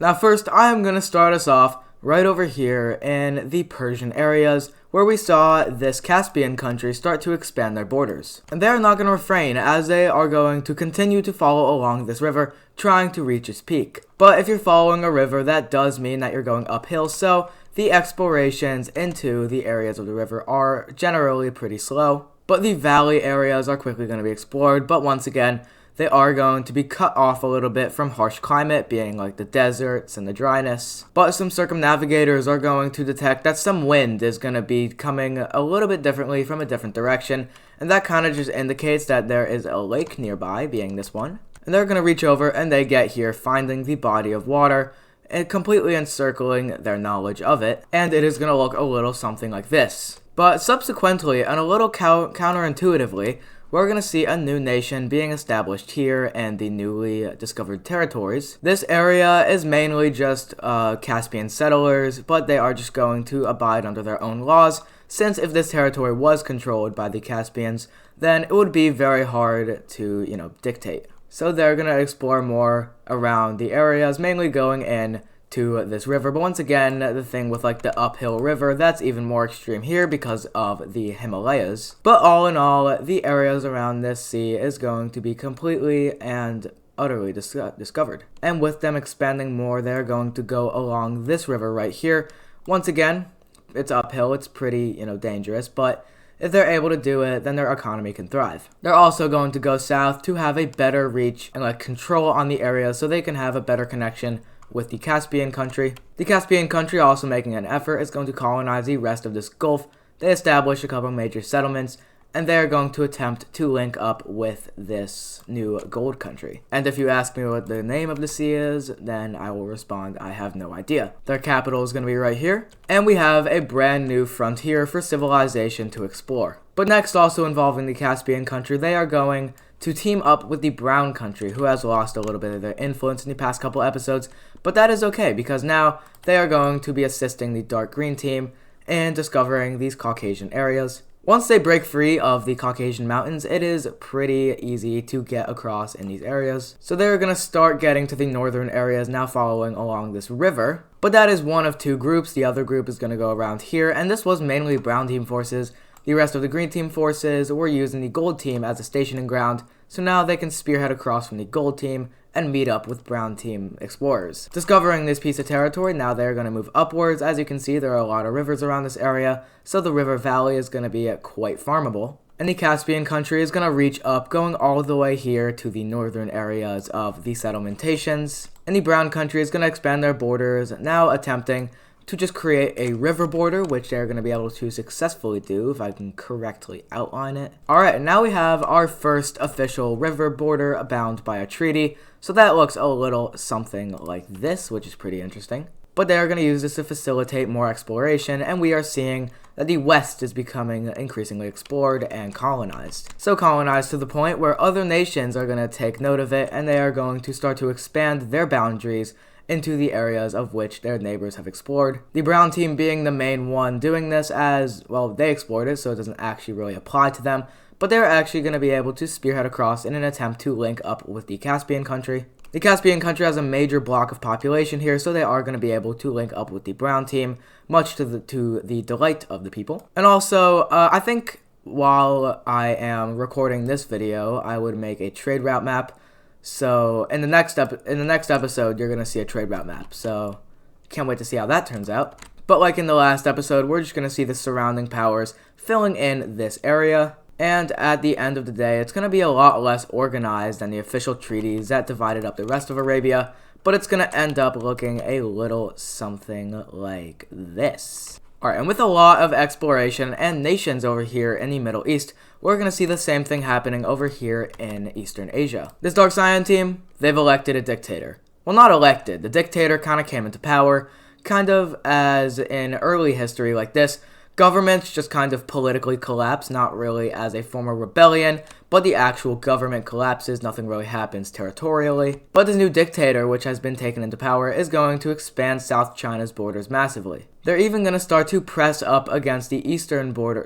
Now first, I am going to start us off right over here in the Persian areas, where we saw this Caspian country start to expand their borders. And they are not going to refrain, as they are going to continue to follow along this river, trying to reach its peak. But if you're following a river, that does mean that you're going uphill, so the explorations into the areas of the river are generally pretty slow. But the valley areas are quickly going to be explored, but once again, they are going to be cut off a little bit from harsh climate, being like the deserts and the dryness. But some circumnavigators are going to detect that some wind is going to be coming a little bit differently from a different direction, and that kind of just indicates that there is a lake nearby, being this one. And they're going to reach over and they get here, finding the body of water and completely encircling their knowledge of it, and it is going to look a little something like this. But subsequently, and a little counterintuitively, we're going to see a new nation being established here in the newly discovered territories. This area is mainly just Caspian settlers, but they are just going to abide under their own laws, since if this territory was controlled by the Caspians, then it would be very hard to, dictate. So they're going to explore more around the areas, mainly going in to this river. But once again, the thing with like the uphill river, that's even more extreme here because of the Himalayas. But all in all, the areas around this sea is going to be completely and utterly discovered. And with them expanding more, they're going to go along this river right here. Once again, it's uphill, it's pretty, dangerous, but if they're able to do it, then their economy can thrive. They're also going to go south to have a better reach and control on the area, so they can have a better connection with the Caspian country. The Caspian country, also making an effort, is going to colonize the rest of this Gulf. They establish a couple major settlements, and they're going to attempt to link up with this new gold country. And if you ask me what the name of the sea is, then I will respond, I have no idea. Their capital is going to be right here, and we have a brand new frontier for civilization to explore. But next, also involving the Caspian country, they are going to team up with the brown country, who has lost a little bit of their influence in the past couple episodes, but that is okay, because now they are going to be assisting the dark green team in discovering these Caucasian areas. Once they break free of the Caucasian mountains, it is pretty easy to get across in these areas. So they're going to start getting to the northern areas, now following along this river. But that is one of two groups. The other group is going to go around here, and this was mainly brown team forces. The rest of the green team forces were using the gold team as a stationing ground, so now they can spearhead across from the gold team and meet up with brown team explorers. Discovering this piece of territory, now they're going to move upwards. As you can see, there are a lot of rivers around this area, so the river valley is going to be quite farmable. And the Caspian country is going to reach up, going all the way here to the northern areas of the settlementations. And the brown country is going to expand their borders, now attempting to just create a river border, which they're going to be able to successfully do, if I can correctly outline it. Alright, now we have our first official river border bound by a treaty, so that looks a little something like this, which is pretty interesting. But they are going to use this to facilitate more exploration, and we are seeing that the West is becoming increasingly explored and colonized. So colonized to the point where other nations are going to take note of it, and they are going to start to expand their boundaries into the areas of which their neighbors have explored. The brown team being the main one doing this, as, well, they explored it, so it doesn't actually really apply to them, but they're actually going to be able to spearhead across in an attempt to link up with the Caspian country. The Caspian country has a major block of population here, so they are going to be able to link up with the brown team, much to the delight of the people. And also, I think while I am recording this video, I would make a trade route map. So in the next episode, you're gonna see a trade route map. So can't wait to see how that turns out. But like in the last episode, we're just gonna see the surrounding powers filling in this area. And at the end of the day, it's gonna be a lot less organized than the official treaties that divided up the rest of Arabia. But it's gonna end up looking a little something like this. Alright, and with a lot of exploration and nations over here in the Middle East, we're going to see the same thing happening over here in Eastern Asia. This Dark Cyan team, they've elected a dictator. Well, not elected. The dictator kind of came into power, kind of as in early history like this. Governments just kind of politically collapse, not really as a form of rebellion, but the actual government collapses, nothing really happens territorially. But this new dictator, which has been taken into power, is going to expand South China's borders massively. They're even going to start to press up against the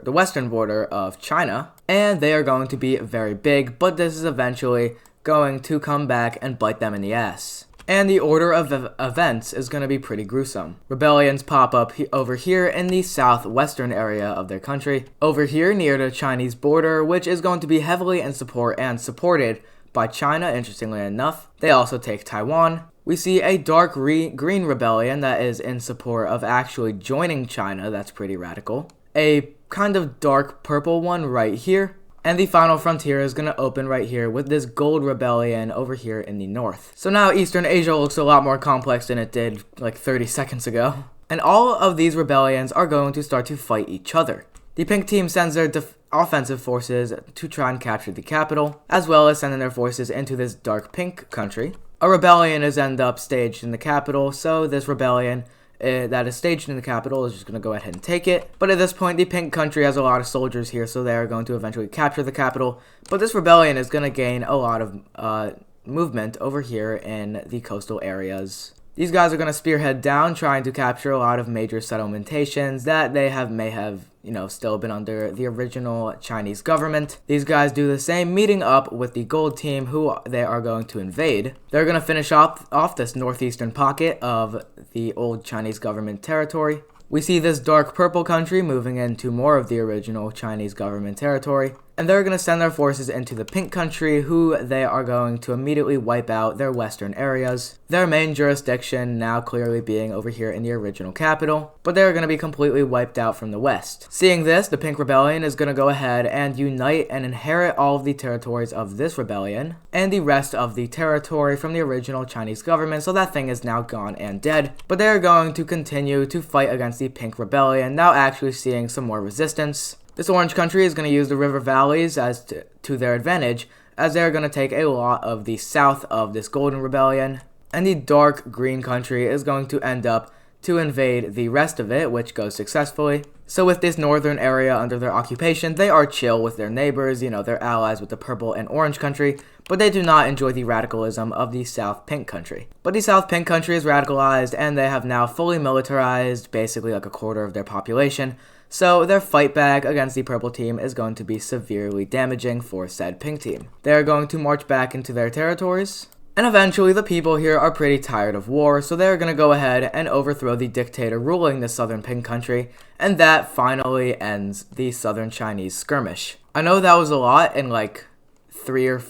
western border of China, and they are going to be very big, but this is eventually going to come back and bite them in the ass. And the order of events is going to be pretty gruesome. Rebellions pop up over here in the southwestern area of their country, over here near the Chinese border, which is going to be heavily in support and supported by China, interestingly enough. They also take Taiwan. We see a dark green rebellion that is in support of actually joining China. That's pretty radical. A kind of dark purple one right here. And the final frontier is going to open right here with this gold rebellion over here in the north. So now Eastern Asia looks a lot more complex than it did like 30 seconds ago. And all of these rebellions are going to start to fight each other. The pink team sends their offensive forces to try and capture the capital, as well as sending their forces into this dark pink country. A rebellion is end up staged in the capital, so this rebellion that is staged in the capital is just going to go ahead and take it. But at this point, the pink country has a lot of soldiers here, so they are going to eventually capture the capital. But this rebellion is going to gain a lot of movement over here in the coastal areas. These guys are going to spearhead down, trying to capture a lot of major settlementations that they may have, still been under the original Chinese government. These guys do the same, meeting up with the gold team, who they are going to invade. They're going to finish off this northeastern pocket of the old Chinese government territory. We see this dark purple country moving into more of the original Chinese government territory. And they're going to send their forces into the pink country, who they are going to immediately wipe out their western areas. Their main jurisdiction now clearly being over here in the original capital, but they're going to be completely wiped out from the west. Seeing this, the Pink Rebellion is going to go ahead and unite and inherit all of the territories of this rebellion and the rest of the territory from the original Chinese government, so that thing is now gone and dead. But they're going to continue to fight against the Pink Rebellion, now actually seeing some more resistance. This orange country is going to use the river valleys as to their advantage, as they're going to take a lot of the south of this golden rebellion. And the dark green country is going to end up to invade the rest of it, which goes successfully. So with this northern area under their occupation, they are chill with their neighbors, they're allies with the purple and orange country, but they do not enjoy the radicalism of the South Pink country. But the South Pink country is radicalized, and they have now fully militarized, basically like a quarter of their population. So their fight back against the purple team is going to be severely damaging for said pink team. They are going to march back into their territories. And eventually the people here are pretty tired of war, so they're going to go ahead and overthrow the dictator ruling the southern pink country, and that finally ends the southern Chinese skirmish. I know that was a lot in like 3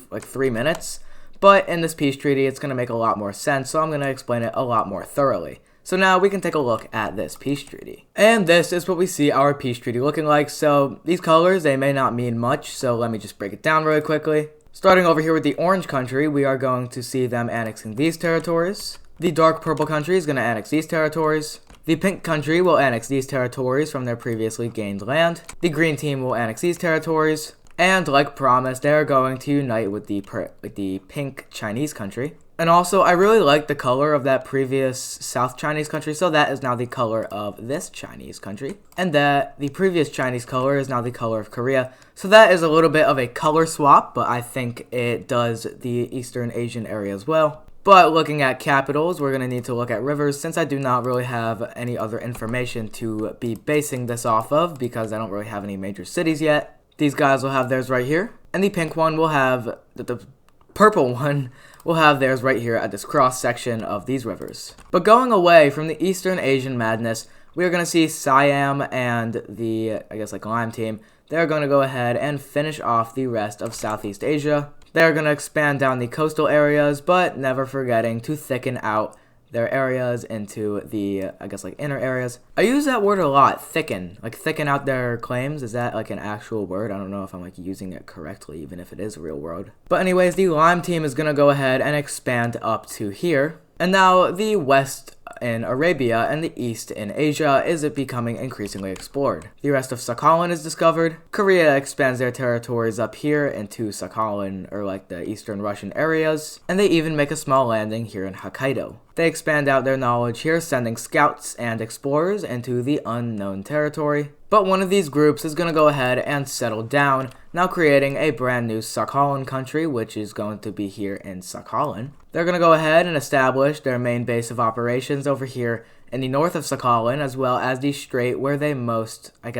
minutes, but in this peace treaty it's going to make a lot more sense, so I'm going to explain it a lot more thoroughly. So now we can take a look at this peace treaty. And this is what we see our peace treaty looking like. So these colors, they may not mean much, so let me just break it down really quickly. Starting over here with the orange country, we are going to see them annexing these territories. The dark purple country is going to annex these territories. The pink country will annex these territories from their previously gained land. The green team will annex these territories. And like promised, they are going to unite with the pink Chinese country. And also, I really like the color of that previous South Chinese country, so that is now the color of this Chinese country. And that the previous Chinese color is now the color of Korea. So that is a little bit of a color swap, but I think it does the Eastern Asian area as well. But looking at capitals, we're going to need to look at rivers, since I do not really have any other information to be basing this off of, because I don't really have any major cities yet. These guys will have theirs right here, and the pink one will have, the purple one will have theirs right here at this cross section of these rivers. But going away from the Eastern Asian madness, we are going to see Siam and the, Lime team. They're going to go ahead and finish off the rest of Southeast Asia. They're going to expand down the coastal areas, but never forgetting to thicken out their areas into the, inner areas. I use that word a lot, thicken. Thicken out their claims. Is that an actual word? I don't know if I'm using it correctly, even if it is a real word. But anyways, the Lime team is going to go ahead and expand up to here. And now the west in Arabia and the east in Asia is becoming increasingly explored. The rest of Sakhalin is discovered. Korea expands their territories up here into Sakhalin, or the eastern Russian areas. And they even make a small landing here in Hokkaido. They expand out their knowledge here, sending scouts and explorers into the unknown territory. But one of these groups is going to go ahead and settle down, now creating a brand new Sakhalin country, which is going to be here in Sakhalin. They're going to go ahead and establish their main base of operations over here in the north of Sakhalin, as well as the strait where they most, they're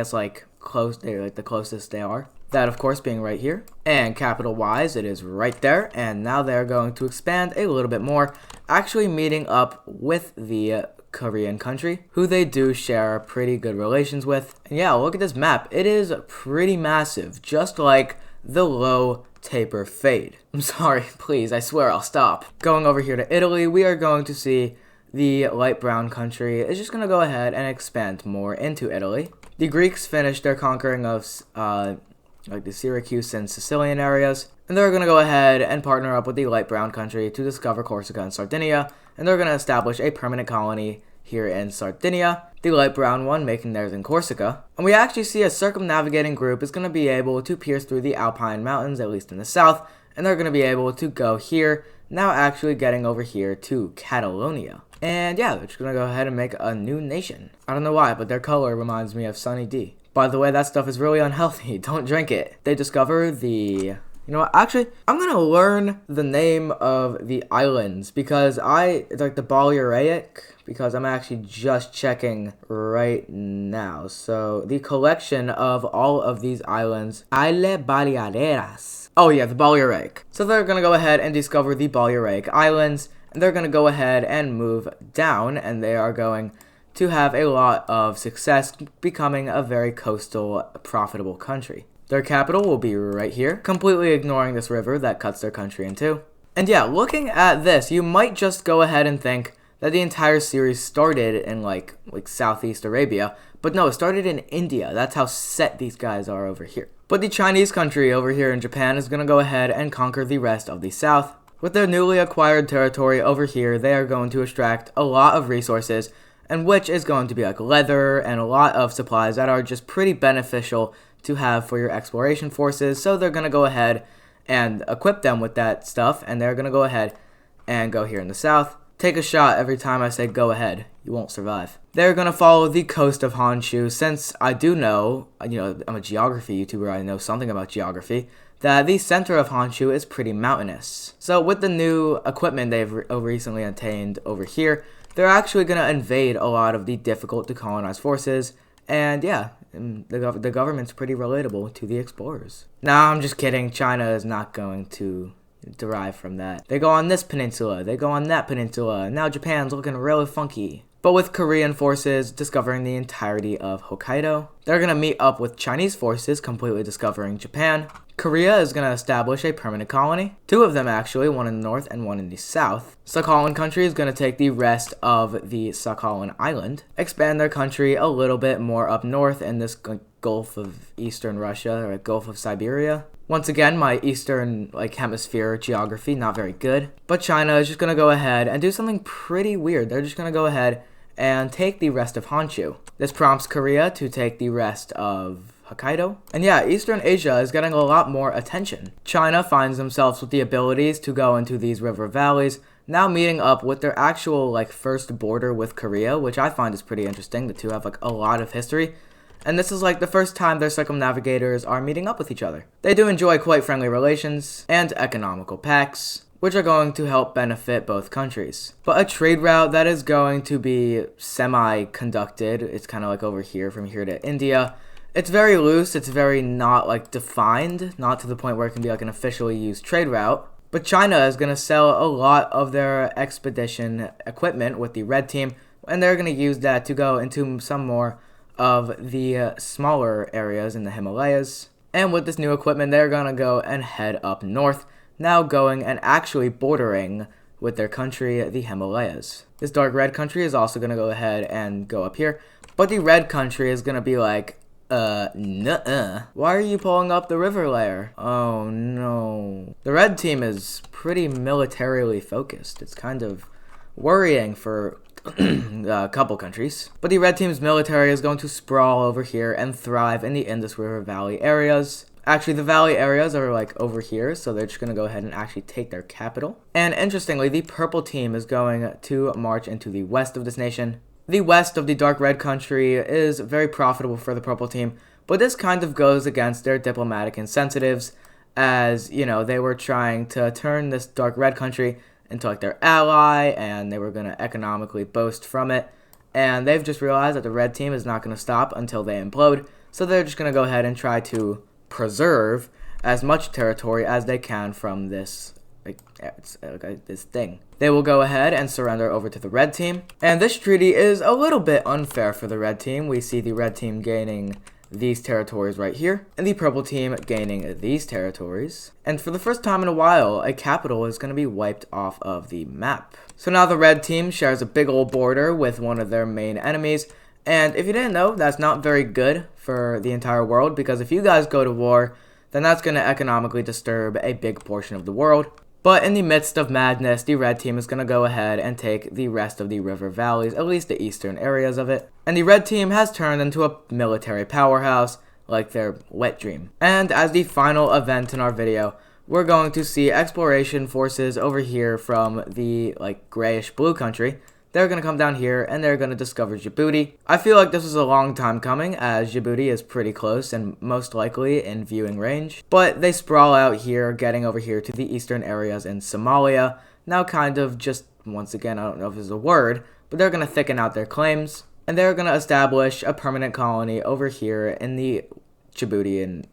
the closest they are. That, of course, being right here. And capital-wise, it is right there. And now they're going to expand a little bit more, actually meeting up with the Korean country, who they do share pretty good relations with. And yeah, look at this map. It is pretty massive, just like the low taper fade. I'm sorry, please, I swear I'll stop. Going over here to Italy, we are going to see the light brown country is just going to go ahead and expand more into Italy. The Greeks finished their conquering of like the Syracuse and Sicilian areas, and they're going to go ahead and partner up with the light brown country to discover Corsica and Sardinia, and they're going to establish a permanent colony here in Sardinia, the light brown one making theirs in Corsica. And we actually see a circumnavigating group is going to be able to pierce through the Alpine mountains, at least in the south, and they're going to be able to go here, now actually getting over here to Catalonia. And yeah, they're just going to go ahead and make a new nation. I don't know why, but their color reminds me of Sunny D. By the way, that stuff is really unhealthy. Don't drink it. They discover the... You know what? Actually, I'm going to learn the name of the islands because it's like the Balearic, because I'm actually just checking right now. So, the collection of all of these islands, Isle Baleares. Oh yeah, the Balearic. So they're going to go ahead and discover the Balearic Islands, and they're going to go ahead and move down, and they are going to have a lot of success becoming a very coastal, profitable country. Their capital will be right here, completely ignoring this river that cuts their country in two. And yeah, looking at this, you might just go ahead and think that the entire series started in like Southeast Arabia, but no, it started in India. That's how set these guys are over here. But the Chinese country over here in Japan is going to go ahead and conquer the rest of the south. With their newly acquired territory over here, they are going to extract a lot of resources, and which is going to be like leather and a lot of supplies that are just pretty beneficial to have for your exploration forces. So they're going to go ahead and equip them with that stuff, and they're going to go ahead and go here in the south. Take a shot every time I say go ahead. You won't survive. They're going to follow the coast of Honshu. Since I do know, I'm a geography YouTuber, I know something about geography, that the center of Honshu is pretty mountainous. So with the new equipment they've recently attained over here, they're actually going to invade a lot of the difficult to colonize forces. And yeah, the government's pretty relatable to the explorers. Nah, I'm just kidding. China is not going to derive from that. They go on this peninsula, they go on that peninsula, and now Japan's looking really funky. But with Korean forces discovering the entirety of Hokkaido, they're going to meet up with Chinese forces completely discovering Japan. Korea is going to establish a permanent colony. Two of them actually, one in the north and one in the south. Sakhalin country is going to take the rest of the Sakhalin island, expand their country a little bit more up north in this Gulf of Eastern Russia, or Gulf of Siberia. Once again, my Eastern hemisphere geography, not very good. But China is just going to go ahead and do something pretty weird. They're just going to go ahead and take the rest of Honshu. This prompts Korea to take the rest of Hokkaido. And yeah, Eastern Asia is getting a lot more attention. China finds themselves with the abilities to go into these river valleys, now meeting up with their actual first border with Korea, which I find is pretty interesting. The two have a lot of history. And this is the first time their circumnavigators are meeting up with each other. They do enjoy quite friendly relations and economical pacts, which are going to help benefit both countries. But a trade route that is going to be semi-conducted, it's kind of over here, from here to India. It's very loose, it's very not defined, not to the point where it can be an officially used trade route. But China is going to sell a lot of their expedition equipment with the red team, and they're going to use that to go into some more of the smaller areas in the Himalayas. And with this new equipment, they're going to go and head up north, now going and actually bordering with their country, the Himalayas. This dark red country is also going to go ahead and go up here, but the red country is going to be nuh-uh. Why are you pulling up the river layer? Oh no. The red team is pretty militarily focused. It's kind of worrying for a couple countries. But the red team's military is going to sprawl over here and thrive in the Indus River Valley areas. Actually, the valley areas are over here, so they're just going to go ahead and actually take their capital. And interestingly, the purple team is going to march into the west of this nation. The west of the dark red country is very profitable for the purple team, but this kind of goes against their diplomatic incentives, as, they were trying to turn this dark red country into their ally, and they were going to economically boast from it. And they've just realized that the red team is not going to stop until they implode, so they're just going to go ahead and try to preserve as much territory as they can from this this thing. they will go ahead and surrender over to the red team. And this treaty is a little bit unfair for the red team. We see the red team gaining these territories right here, and the purple team gaining these territories. And for the first time in a while, a capital is going to be wiped off of the map. So now the red team shares a big old border with one of their main enemies. And if you didn't know, that's not very good for the entire world, because if you guys go to war, then that's going to economically disturb a big portion of the world. But in the midst of madness, the red team is going to go ahead and take the rest of the river valleys, at least the eastern areas of it. And the red team has turned into a military powerhouse, like their wet dream. And as the final event in our video, we're going to see exploration forces over here from the grayish blue country. They're going to come down here and they're going to discover Djibouti. I feel like this was a long time coming, as Djibouti is pretty close and most likely in viewing range. But they sprawl out here, getting over here to the eastern areas in Somalia. Now kind of just, once again, I don't know if this is a word, but they're going to thicken out their claims. And they're going to establish a permanent colony over here in the Djiboutian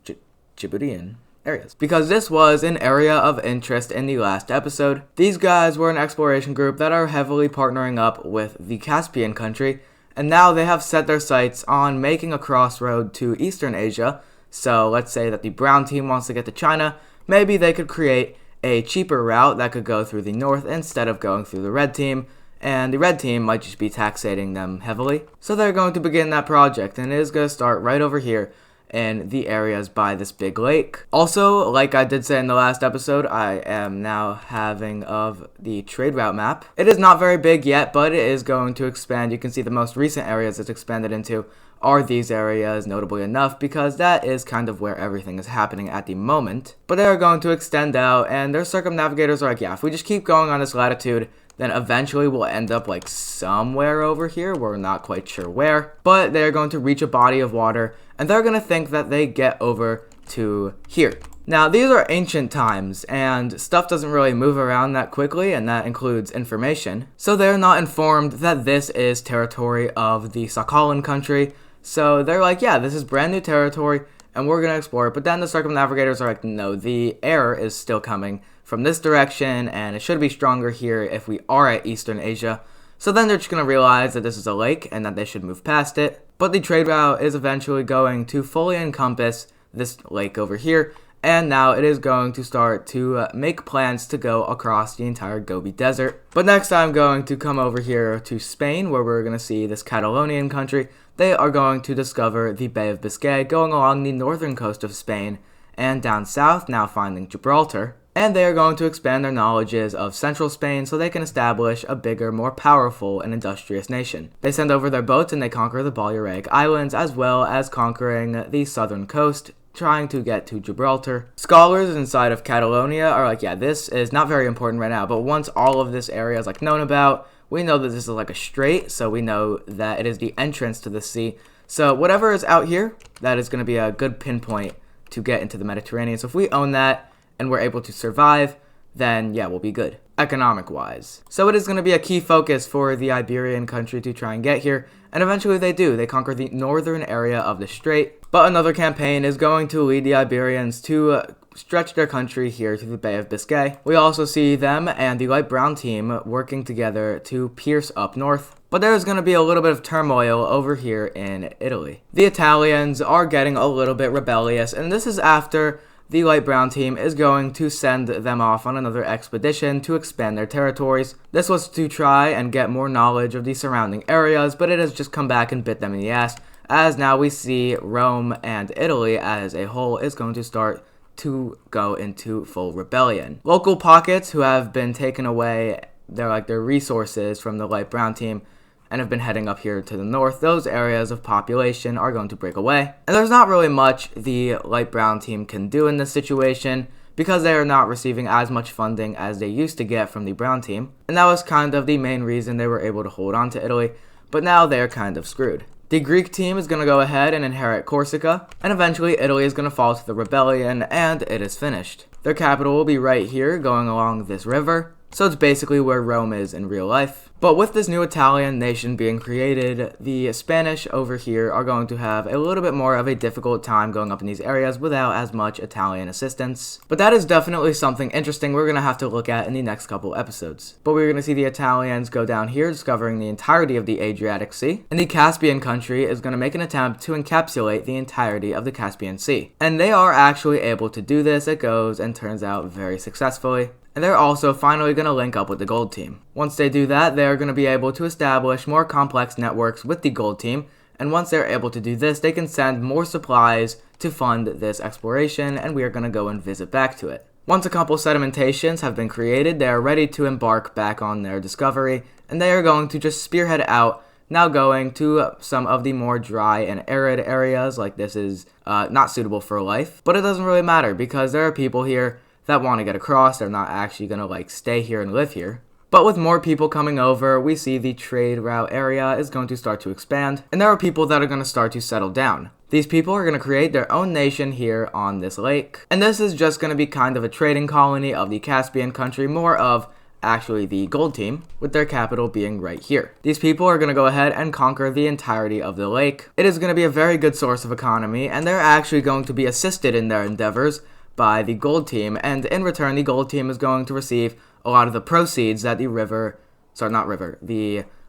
areas, because this was an area of interest in the last episode. These guys were an exploration group that are heavily partnering up with the Caspian country, and now they have set their sights on making a crossroad to Eastern Asia. So let's say that the brown team wants to get to China, maybe they could create a cheaper route that could go through the north instead of going through the red team, and the red team might just be taxating them heavily. So they're going to begin that project, and it is going to start right over here in the areas by this big lake. Also, like I did say in the last episode, I am now having of the trade route map. It is not very big yet, but it is going to expand. You can see the most recent areas it's expanded into are these areas, notably enough, because that is kind of where everything is happening at the moment. But they are going to extend out, and their circumnavigators are like, yeah, if we just keep going on this latitude, then eventually we'll end up somewhere over here. We're not quite sure where, but they're going to reach a body of water, and they're going to think that they get over to here. Now, these are ancient times, and stuff doesn't really move around that quickly, and that includes information. So they're not informed that this is territory of the Sakhalin country. So they're like, yeah, this is brand new territory, and we're going to explore it. But then the circumnavigators are like, no, the air is still coming from this direction, and it should be stronger here if we are at Eastern Asia. So then they're just going to realize that this is a lake and that they should move past it. But the trade route is eventually going to fully encompass this lake over here, and now it is going to start to make plans to go across the entire Gobi Desert. But next I'm going to come over here to Spain, where we're going to see this Catalonian country. They are going to discover the Bay of Biscay, going along the northern coast of Spain, and down south, now finding Gibraltar. And they are going to expand their knowledges of central Spain so they can establish a bigger, more powerful, and industrious nation. They send over their boats and they conquer the Balearic Islands, as well as conquering the southern coast, trying to get to Gibraltar. Scholars inside of Catalonia are like, yeah, this is not very important right now, but once all of this area is known about, we know that this is a strait, so we know that it is the entrance to the sea. So whatever is out here, that is going to be a good pinpoint to get into the Mediterranean. So if we own that, and we're able to survive, then yeah, we'll be good, economic-wise. So it is going to be a key focus for the Iberian country to try and get here, and eventually they do. They conquer the northern area of the strait, but another campaign is going to lead the Iberians to stretch their country here to the Bay of Biscay. We also see them and the light brown team working together to pierce up north. But there's going to be a little bit of turmoil over here in Italy. The Italians are getting a little bit rebellious, and this is after the light brown team is going to send them off on another expedition to expand their territories. This was to try and get more knowledge of the surrounding areas, but it has just come back and bit them in the ass, as now we see Rome and Italy as a whole is going to start to go into full rebellion. Local pockets who have been taken away their resources from the light brown team and have been heading up here to the north, those areas of population are going to break away. And there's not really much the light brown team can do in this situation, because they are not receiving as much funding as they used to get from the brown team. And that was kind of the main reason they were able to hold on to Italy, but now they're kind of screwed. The Greek team is going to go ahead and inherit Corsica, and eventually Italy is going to fall to the rebellion, and it is finished. Their capital will be right here, going along this river. So it's basically where Rome is in real life. But with this new Italian nation being created, the Spanish over here are going to have a little bit more of a difficult time going up in these areas without as much Italian assistance. But that is definitely something interesting we're going to have to look at in the next couple episodes. But we're going to see the Italians go down here, discovering the entirety of the Adriatic Sea. And the Caspian country is going to make an attempt to encapsulate the entirety of the Caspian Sea. And they are actually able to do this. It goes and turns out very successfully. And they're also finally going to link up with the gold team. Once they do that, they're going to be able to establish more complex networks with the gold team, and once they're able to do this, they can send more supplies to fund this exploration, and we are going to go and visit back to it. Once a couple sedimentations have been created, they are ready to embark back on their discovery, and they are going to just spearhead out, now going to some of the more dry and arid areas, like this is not suitable for life, but it doesn't really matter because there are people here that want to get across. They're not actually going to stay here and live here. But with more people coming over, we see the trade route area is going to start to expand, and there are people that are going to start to settle down. These people are going to create their own nation here on this lake, and this is just going to be kind of a trading colony of the Caspian country, more of actually the gold team, with their capital being right here. These people are going to go ahead and conquer the entirety of the lake. It is going to be a very good source of economy, and they're actually going to be assisted in their endeavors by the gold team, and in return the gold team is going to receive a lot of the proceeds that the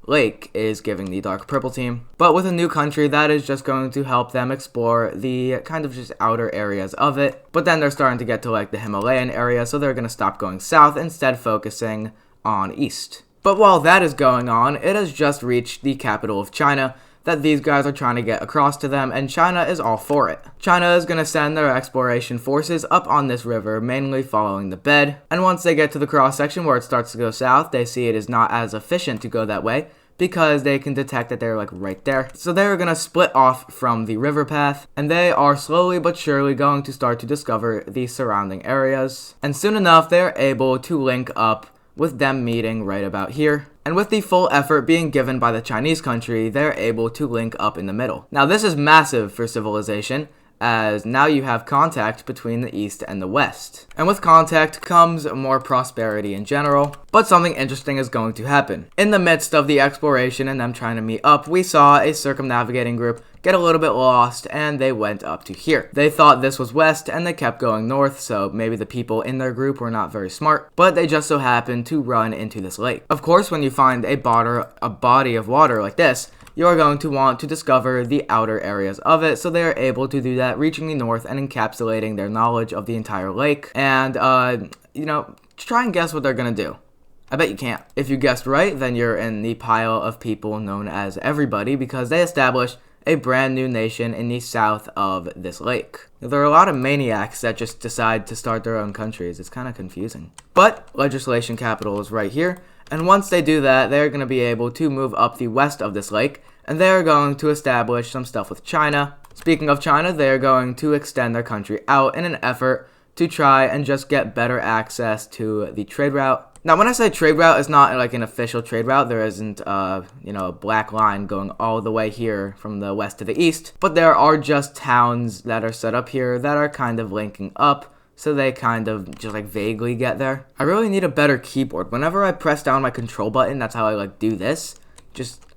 lake is giving the dark purple team. But with a new country, that is just going to help them explore the kind of just outer areas of it. But then they're starting to get to the Himalayan area, so they're going to stop going south, instead focusing on east. But while that is going on, it has just reached the capital of China that these guys are trying to get across to them, and China is all for it. China is going to send their exploration forces up on this river, mainly following the bed, and once they get to the cross section where it starts to go south, they see it is not as efficient to go that way, because they can detect that they're right there. So they're going to split off from the river path, and they are slowly but surely going to start to discover the surrounding areas, and soon enough they're able to link up with them meeting right about here. And with the full effort being given by the Chinese country, they're able to link up in the middle. Now this is massive for civilization, as now you have contact between the East and the West. And with contact comes more prosperity in general, but something interesting is going to happen. In the midst of the exploration and them trying to meet up, we saw a circumnavigating group get a little bit lost, and they went up to here. They thought this was west, and they kept going north, so maybe the people in their group were not very smart, but they just so happened to run into this lake. Of course, when you find a body of water like this, you are going to want to discover the outer areas of it, so they are able to do that, reaching the north and encapsulating their knowledge of the entire lake, and, try and guess what they're gonna do. I bet you can't. If you guessed right, then you're in the pile of people known as everybody, because they established a brand new nation in the south of this lake. There are a lot of maniacs that just decide to start their own countries. It's kind of confusing. But legislation capital is right here, and once they do that, they're going to be able to move up the west of this lake, and they're going to establish some stuff with China. Speaking of China, they're going to extend their country out in an effort to try and just get better access to the trade route. Now, when I say trade route, it's not an official trade route. There isn't, a black line going all the way here from the west to the east. But there are just towns that are set up here that are kind of linking up, so they kind of just vaguely get there. I really need a better keyboard. Whenever I press down my control button, that's how I do this.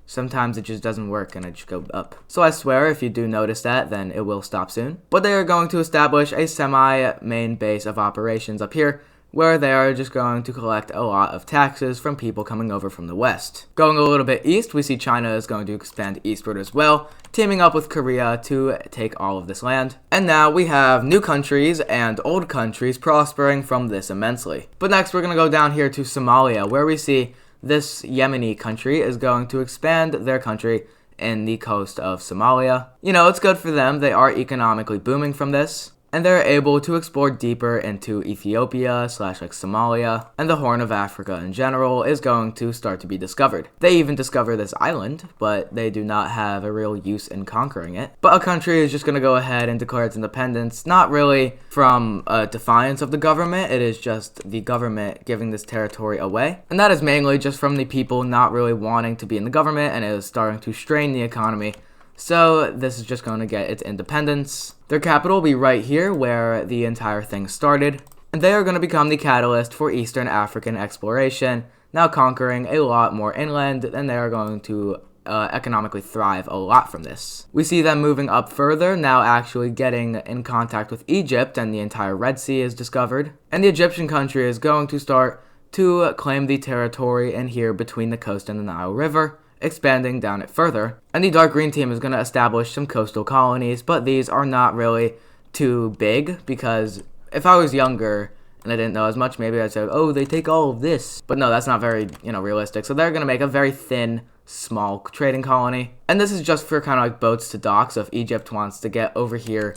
Sometimes it just doesn't work and I just go up. So I swear if you do notice that, then it will stop soon. But they are going to establish a semi-main base of operations up here, where they are just going to collect a lot of taxes from people coming over from the west. Going a little bit east, we see China is going to expand eastward as well, teaming up with Korea to take all of this land. And now we have new countries and old countries prospering from this immensely. But next we're going to go down here to Somalia, where we see this Yemeni country is going to expand their country in the coast of Somalia. It's good for them. They are economically booming from this, and they're able to explore deeper into Ethiopia / Somalia, and the Horn of Africa in general is going to start to be discovered. They even discover this island, but they do not have a real use in conquering it. But a country is just going to go ahead and declare its independence, not really from a defiance of the government, it is just the government giving this territory away. And that is mainly just from the people not really wanting to be in the government, and it is starting to strain the economy. So this is just going to get its independence. Their capital will be right here where the entire thing started. and they are going to become the catalyst for Eastern African exploration, now conquering a lot more inland, and they are going to economically thrive a lot from this. We see them moving up further, now actually getting in contact with Egypt, and the entire Red Sea is discovered, and the Egyptian country is going to start to claim the territory in here between the coast and the Nile River, expanding down it further. And the dark green team is going to establish some coastal colonies, but these are not really too big, because if I was younger and I didn't know as much, maybe I'd say, oh, they take all of this. But no, that's not very, realistic. So they're going to make a very thin, small trading colony. And this is just for kind of like boats to dock. So if Egypt wants to get over here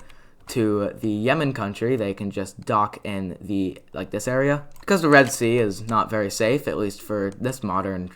to the Yemen country, they can just dock in this area, because the Red Sea is not very safe, at least for this modern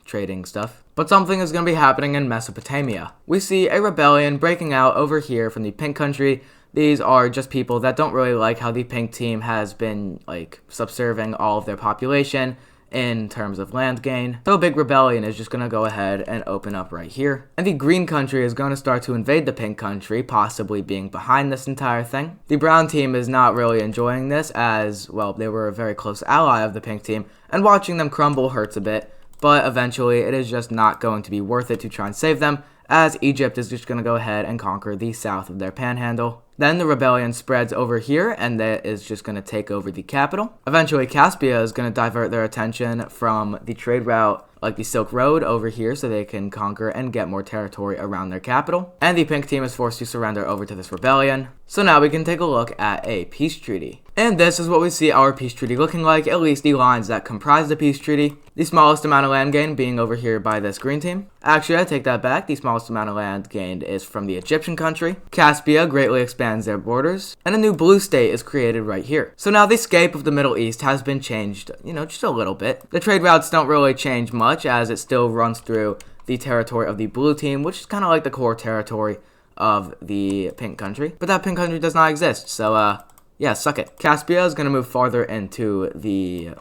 trading stuff. But something is going to be happening in Mesopotamia. We see a rebellion breaking out over here from the pink country. These are just people that don't really like how the pink team has been subserving all of their population in terms of land gain. So a big rebellion is just going to go ahead and open up right here. And the green country is going to start to invade the pink country, possibly being behind this entire thing. The brown team is not really enjoying this, as, well, they were a very close ally of the pink team, and watching them crumble hurts a bit, but eventually it is just not going to be worth it to try and save them, as Egypt is just going to go ahead and conquer the south of their panhandle. Then the rebellion spreads over here, and that is just going to take over the capital. Eventually, Caspia is going to divert their attention from the trade route, like the Silk Road, over here, so they can conquer and get more territory around their capital. And the pink team is forced to surrender over to this rebellion. So now we can take a look at a peace treaty. And this is what we see our peace treaty looking like, at least the lines that comprise the peace treaty. The smallest amount of land gain being over here by this green team. Actually, I take that back. The smallest amount of land gained is from the Egyptian country. Caspia greatly expands their borders, and a new blue state is created right here. So now the scape of the Middle East has been changed, just a little bit. The trade routes don't really change much, as it still runs through the territory of the blue team, which is kind of like the core territory of the pink country. But that pink country does not exist, so yeah, suck it. Caspia is going to move farther into the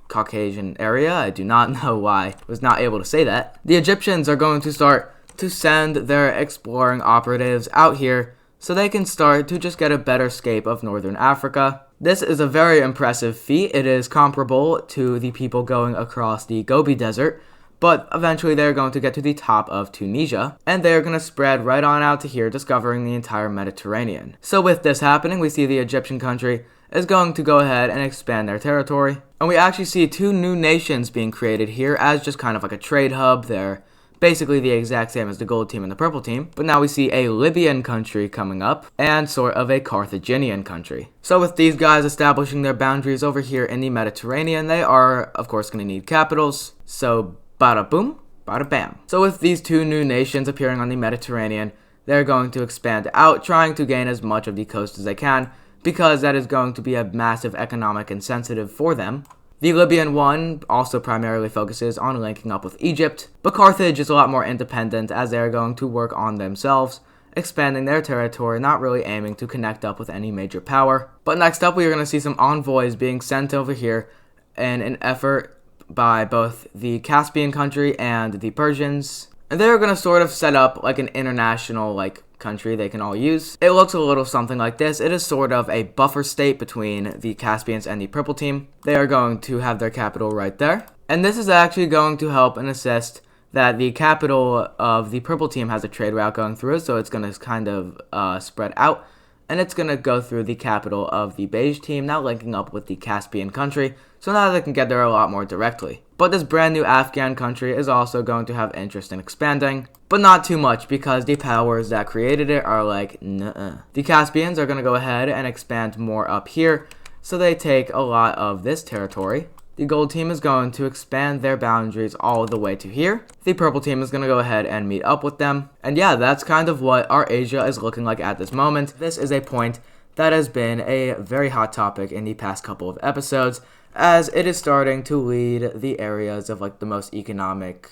Caucasian area. I do not know why I was not able to say that. The Egyptians are going to start to send their exploring operatives out here so they can start to just get a better scape of northern Africa. This is a very impressive feat. It is comparable to the people going across the Gobi Desert, but eventually they're going to get to the top of Tunisia, and they're going to spread right on out to here, discovering the entire Mediterranean. So with this happening, we see the Egyptian country is going to go ahead and expand their territory. And we actually see two new nations being created here as just kind of like a trade hub. They're basically the exact same as the gold team and the purple team. But now we see a Libyan country coming up and sort of a Carthaginian country. So with these guys establishing their boundaries over here in the Mediterranean, they are, of course, going to need capitals. So bada boom, bada bam. So with these two new nations appearing on the Mediterranean, they're going to expand out, trying to gain as much of the coast as they can, because that is going to be a massive economic incentive for them. The Libyan one also primarily focuses on linking up with Egypt, but Carthage is a lot more independent, as they are going to work on themselves, expanding their territory, not really aiming to connect up with any major power. But next up, we are going to see some envoys being sent over here in an effort by both the Caspian country and the Persians. And they're going to sort of set up like an international country they can all use. It looks a little something like this. It is sort of a buffer state between the Caspians and the purple team. They are going to have their capital right there. And this is actually going to help and assist that the capital of the purple team has a trade route going through it, so it's going to kind of spread out. And it's going to go through the capital of the beige team, now linking up with the Caspian country, so now they can get there a lot more directly. But this brand new Afghan country is also going to have interest in expanding, but not too much, because the powers that created it are like, nuh-uh. The Caspians are going to go ahead and expand more up here, so they take a lot of this territory. The gold team is going to expand their boundaries all the way to here. The purple team is going to go ahead and meet up with them. And yeah, that's kind of what our Asia is looking like at this moment. This is a point that has been a very hot topic in the past couple of episodes, as it is starting to lead the areas of the most economic,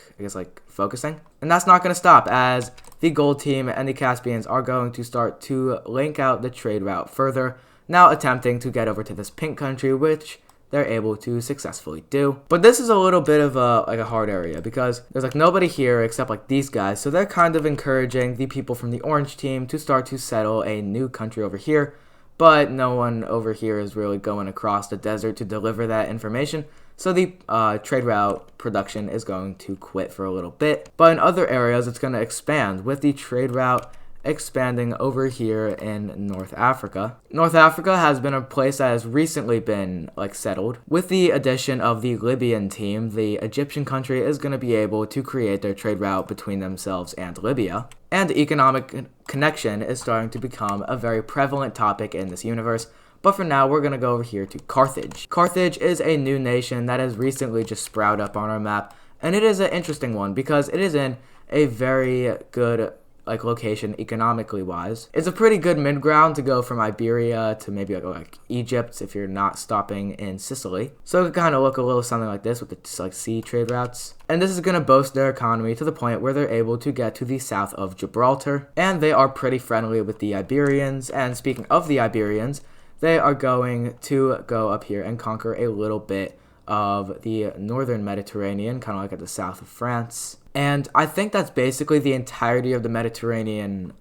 focusing. And that's not going to stop, as the gold team and the Caspians are going to start to link out the trade route further, now attempting to get over to this pink country, which they're able to successfully do. But this is a little bit of a hard area, because there's nobody here except these guys, so they're kind of encouraging the people from the orange team to start to settle a new country over here. but no one over here is really going across the desert to deliver that information. So the trade route production is going to quit for a little bit. But in other areas, it's going to expand with the trade route expanding over here in North Africa. North Africa has been a place that has recently been settled. With the addition of the Libyan team, the Egyptian country is going to be able to create their trade route between themselves and Libya. And economic connection is starting to become a very prevalent topic in this universe. But for now, we're going to go over here to Carthage. Carthage is a new nation that has recently just sprouted up on our map. And it is an interesting one because it is in a very good location economically wise. It's a pretty good mid-ground to go from Iberia to maybe like Egypt if you're not stopping in Sicily. So it could kind of look a little something like this with the sea trade routes. And this is going to boost their economy to the point where they're able to get to the south of Gibraltar. And they are pretty friendly with the Iberians. And speaking of the Iberians, they are going to go up here and conquer a little bit of the northern Mediterranean, kind of like at the south of France. And I think that's basically the entirety of the Mediterranean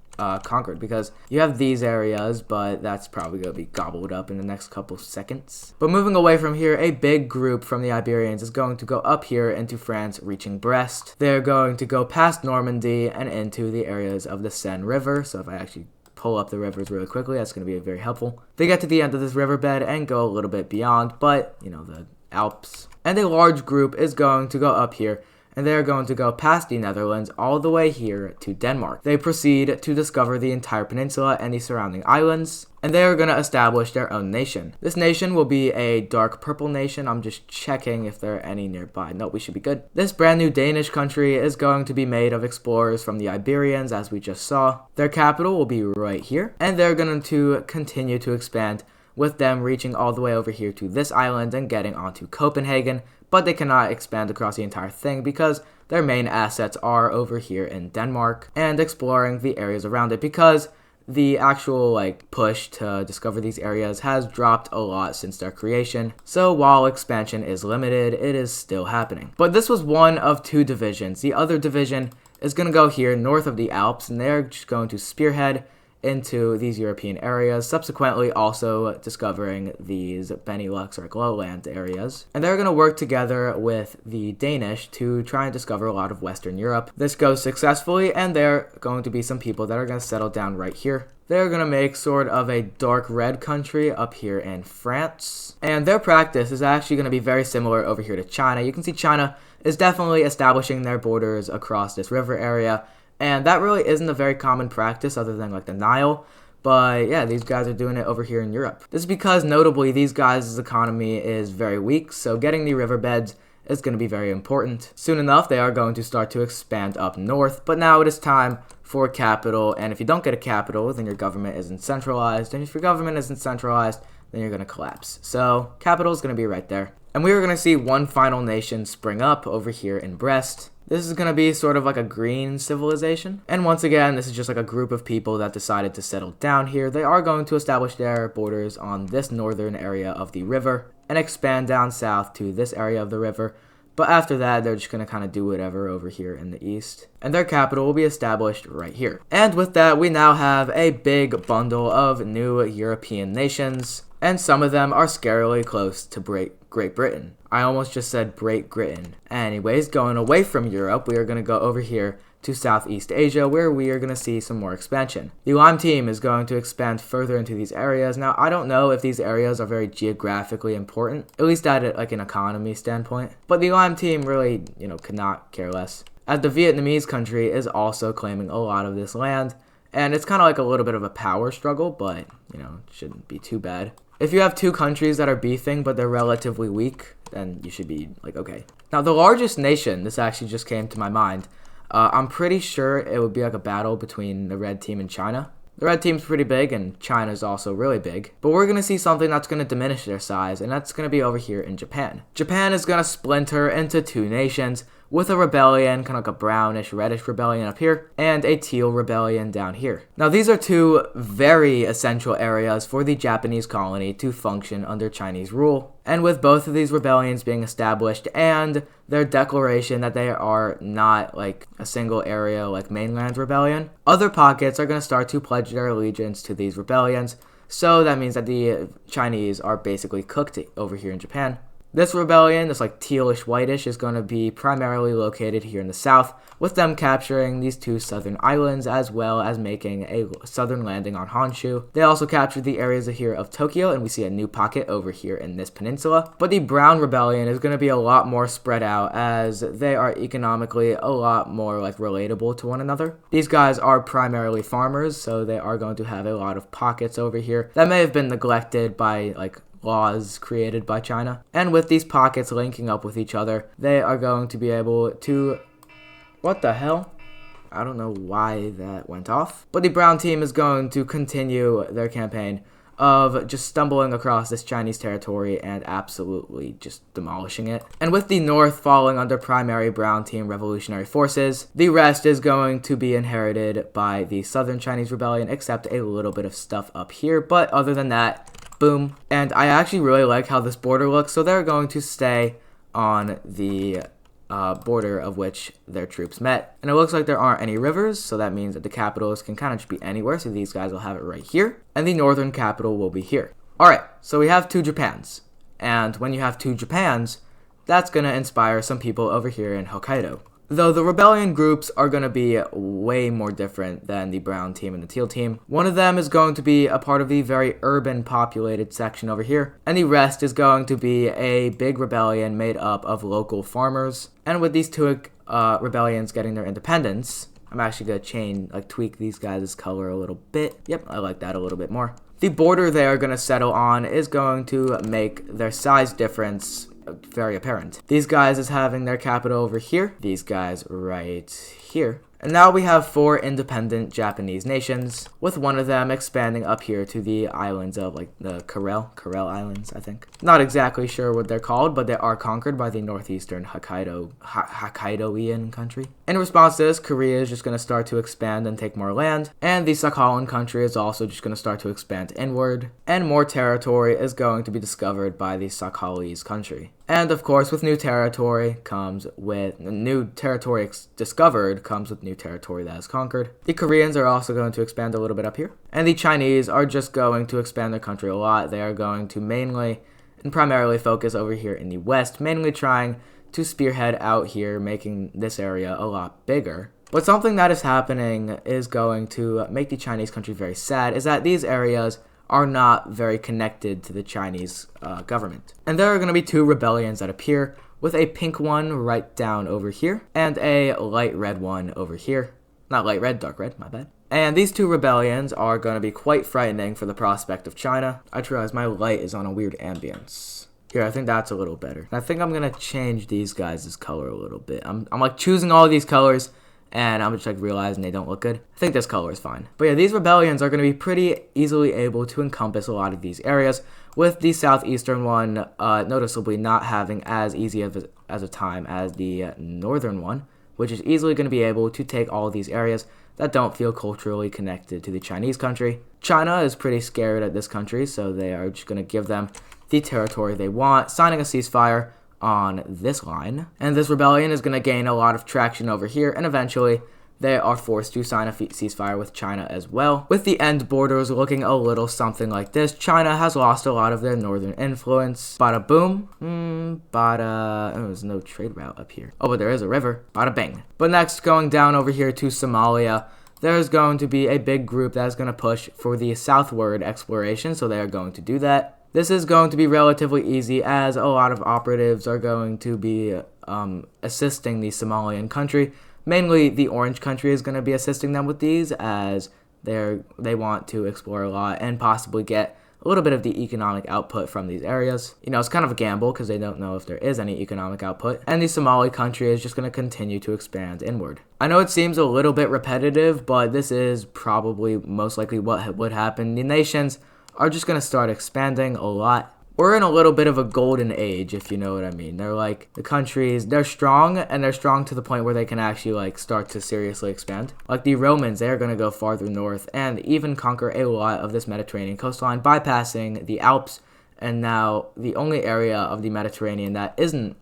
conquered, because you have these areas, but that's probably going to be gobbled up in the next couple seconds. But moving away from here, a big group from the Iberians is going to go up here into France, reaching Brest. They're going to go past Normandy and into the areas of the Seine River. So if I actually pull up the rivers really quickly, that's going to be very helpful. They get to the end of this riverbed and go a little bit beyond, but, the Alps. And a large group is going to go up here, and they're going to go past the Netherlands all the way here to Denmark. They proceed to discover the entire peninsula and the surrounding islands, and they are going to establish their own nation. This nation will be a dark purple nation. I'm just checking if there are any nearby. Nope, we should be good. This brand new Danish country is going to be made of explorers from the Iberians, as we just saw. Their capital will be right here, and they're going to continue to expand, with them reaching all the way over here to this island and getting onto Copenhagen, but they cannot expand across the entire thing because their main assets are over here in Denmark and exploring the areas around it, because the actual push to discover these areas has dropped a lot since their creation. So while expansion is limited, it is still happening. But this was one of two divisions. The other division is going to go here north of the Alps, and they're just going to spearhead into these European areas, subsequently also discovering these Benelux or lowland areas. And they're going to work together with the Danish to try and discover a lot of Western Europe. This goes successfully, and there are going to be some people that are going to settle down right here. They're going to make sort of a dark red country up here in France. And their practice is actually going to be very similar over here to China. You can see China is definitely establishing their borders across this river area. And that really isn't a very common practice other than the Nile. But yeah, these guys are doing it over here in Europe. This is because notably these guys' economy is very weak, so getting the riverbeds is going to be very important. Soon enough, they are going to start to expand up north, but now it is time for capital. And if you don't get a capital, then your government isn't centralized. And if your government isn't centralized, then you're going to collapse. So capital is going to be right there. And we are going to see one final nation spring up over here in Brest. This is going to be sort of like a green civilization. And once again, this is just a group of people that decided to settle down here. They are going to establish their borders on this northern area of the river and expand down south to this area of the river. But after that, they're just going to kind of do whatever over here in the east. And their capital will be established right here. And with that, we now have a big bundle of new European nations. And some of them are scarily close to Great Britain. I almost just said Great Britain. Anyways, going away from Europe, we are going to go over here to Southeast Asia, where we are going to see some more expansion. The Lime team is going to expand further into these areas. Now, I don't know if these areas are very geographically important, at least at an economy standpoint. But the Lime team really, could not care less, as the Vietnamese country is also claiming a lot of this land. And it's kind of a little bit of a power struggle, but, it shouldn't be too bad. If you have two countries that are beefing, but they're relatively weak, then you should be okay. Now, the largest nation, this actually just came to my mind, I'm pretty sure it would be a battle between the red team and China. The red team's pretty big, and China's also really big. But we're going to see something that's going to diminish their size, and that's going to be over here in Japan. Japan is going to splinter into two nations, with a rebellion, kind of a brownish, reddish rebellion up here, and a teal rebellion down here. Now, these are two very essential areas for the Japanese colony to function under Chinese rule. And with both of these rebellions being established and their declaration that they are not a single area mainland rebellion, other pockets are going to start to pledge their allegiance to these rebellions. So that means that the Chinese are basically cooked over here in Japan. This rebellion, this like tealish whitish, is going to be primarily located here in the south, with them capturing these two southern islands as well as making a southern landing on Honshu. They also captured the areas here of Tokyo, and we see a new pocket over here in this peninsula. But the Brown Rebellion is going to be a lot more spread out, as they are economically a lot more like relatable to one another. These guys are primarily farmers, so they are going to have a lot of pockets over here that may have been neglected by like laws created by China. And with these pockets linking up with each other, they are going to be able to... What the hell? I don't know why that went off. But the Brown team is going to continue their campaign of just stumbling across this Chinese territory and absolutely just demolishing it. And with the North falling under primary Brown team revolutionary forces, the rest is going to be inherited by the Southern Chinese Rebellion, except a little bit of stuff up here. But other than that, boom. And I actually really like how this border looks, so they're going to stay on the border of which their troops met. And it looks like there aren't any rivers, so that means that the capitals can kind of just be anywhere, so these guys will have it right here, and the northern capital will be here. Alright, so we have two Japans, and when you have two Japans, that's going to inspire some people over here in Hokkaido. Though the rebellion groups are going to be way more different than the Brown team and the Teal team. One of them is going to be a part of the very urban populated section over here, and the rest is going to be a big rebellion made up of local farmers. And with these two rebellions getting their independence, I'm actually going to tweak these guys' color a little bit. Yep, I like that a little bit more. The border they are going to settle on is going to make their size difference very apparent. These guys is having their capital over here, these guys right here. And now we have 4 independent Japanese nations, with one of them expanding up here to the islands of like the Kuril Islands, I think. Not exactly sure what they're called, but they are conquered by the northeastern Hokkaidoian country. In response to this, Korea is just going to start to expand and take more land, and the Sakhalin country is also just going to start to expand inward, and more territory is going to be discovered by the Sakhalese country. And of course, with new territory discovered comes with new territory that is conquered. The Koreans are also going to expand a little bit up here. And the Chinese are just going to expand their country a lot. They are going to mainly and primarily focus over here in the west, mainly trying to spearhead out here, making this area a lot bigger. But something that is happening is going to make the Chinese country very sad, is that these areas are not very connected to the Chinese government. And there are going to be 2 rebellions that appear, with a pink one right down over here, and a light red one over here. Not light red, dark red, my bad. And these 2 rebellions are going to be quite frightening for the prospect of China. I just realized my light is on a weird ambience. Here, I think that's a little better. I think I'm going to change these guys' color a little bit. I'm like choosing all these colors, and I'm just like realizing they don't look good. I think this color is fine. But yeah, these rebellions are going to be pretty easily able to encompass a lot of these areas, with the southeastern one noticeably not having as easy of a time as the northern one, which is easily going to be able to take all of these areas that don't feel culturally connected to the Chinese country. China is pretty scared at this country, so they are just going to give them the territory they want, signing a ceasefire on this line. And this rebellion is going to gain a lot of traction over here, and eventually they are forced to sign a ceasefire with China as well. With the end borders looking a little something like this, China has lost a lot of their northern influence. Bada boom. There's no trade route up here. Oh, but there is a river. Bada bing. But next, going down over here to Somalia, there's going to be a big group that is going to push for the southward exploration, so they are going to do that. This is going to be relatively easy, as a lot of operatives are going to be assisting the Somalian country. Mainly, the Orange country is going to be assisting them with these, as they want to explore a lot and possibly get a little bit of the economic output from these areas. You know, it's kind of a gamble because they don't know if there is any economic output, and the Somali country is just going to continue to expand inward. I know it seems a little bit repetitive, but this is probably most likely what would happen. The nations are just going to start expanding a lot. We're in a little bit of a golden age, if you know what I mean. They're like, the countries, they're strong, and they're strong to the point where they can actually like start to seriously expand. Like the Romans, they're going to go farther north and even conquer a lot of this Mediterranean coastline, bypassing the Alps. And now the only area of the Mediterranean that isn't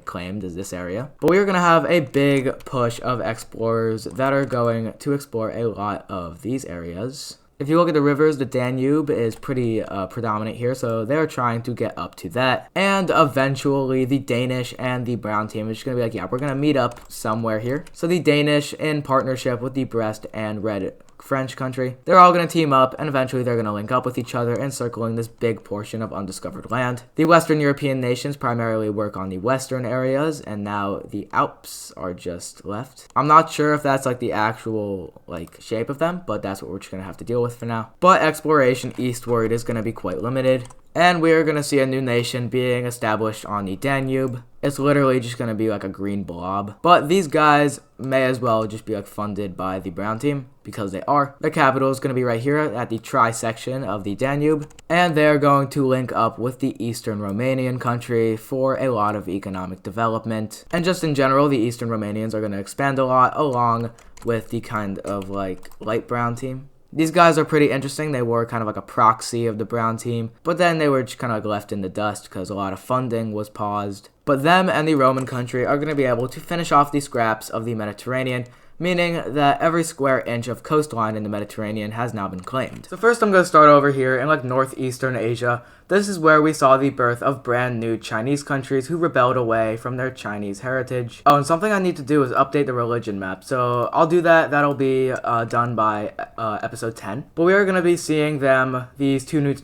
claimed is this area. But we are going to have a big push of explorers that are going to explore a lot of these areas. If you look at the rivers, the Danube is pretty predominant here, so they're trying to get up to that. And eventually, the Danish and the brown team is just going to be like, yeah, we're going to meet up somewhere here. So the Danish, in partnership with the Brest and Red French country, they're all going to team up, and eventually they're going to link up with each other, encircling this big portion of undiscovered land. The Western European nations primarily work on the western areas, and now the Alps are just left. I'm not sure if that's like the actual like shape of them, but that's what we're just going to have to deal with for now. But exploration eastward is going to be quite limited, and we're going to see a new nation being established on the Danube. It's literally just going to be like a green blob. But these guys may as well just be like funded by the brown team, because they are. Their capital is going to be right here at the tri-section of the Danube, and they're going to link up with the Eastern Romanian country for a lot of economic development. And just in general, the Eastern Romanians are going to expand a lot along with the kind of like light brown team. These guys are pretty interesting. They were kind of like a proxy of the brown team, but then they were just kind of like left in the dust because a lot of funding was paused. But them and the Roman country are going to be able to finish off the scraps of the Mediterranean, meaning that every square inch of coastline in the Mediterranean has now been claimed. So first I'm going to start over here in like northeastern Asia. This is where we saw the birth of brand new Chinese countries who rebelled away from their Chinese heritage. Oh, and something I need to do is update the religion map. So I'll do that. That'll be done by episode 10. But we are going to be seeing them, these two new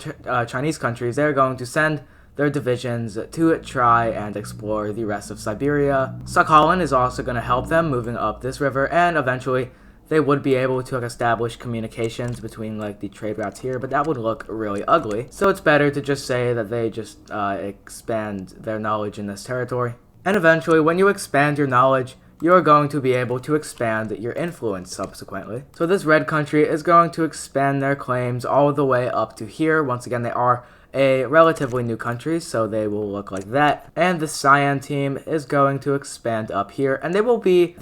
Chinese countries, they're going to send their divisions to try and explore the rest of Siberia. Sakhalin is also going to help them moving up this river, and eventually they would be able to establish communications between like the trade routes here, but that would look really ugly. So it's better to just say that they just expand their knowledge in this territory. And eventually, when you expand your knowledge, you're going to be able to expand your influence subsequently. So this red country is going to expand their claims all the way up to here. Once again, they are a relatively new country, so they will look like that. And the Cyan team is going to expand up here, and they will be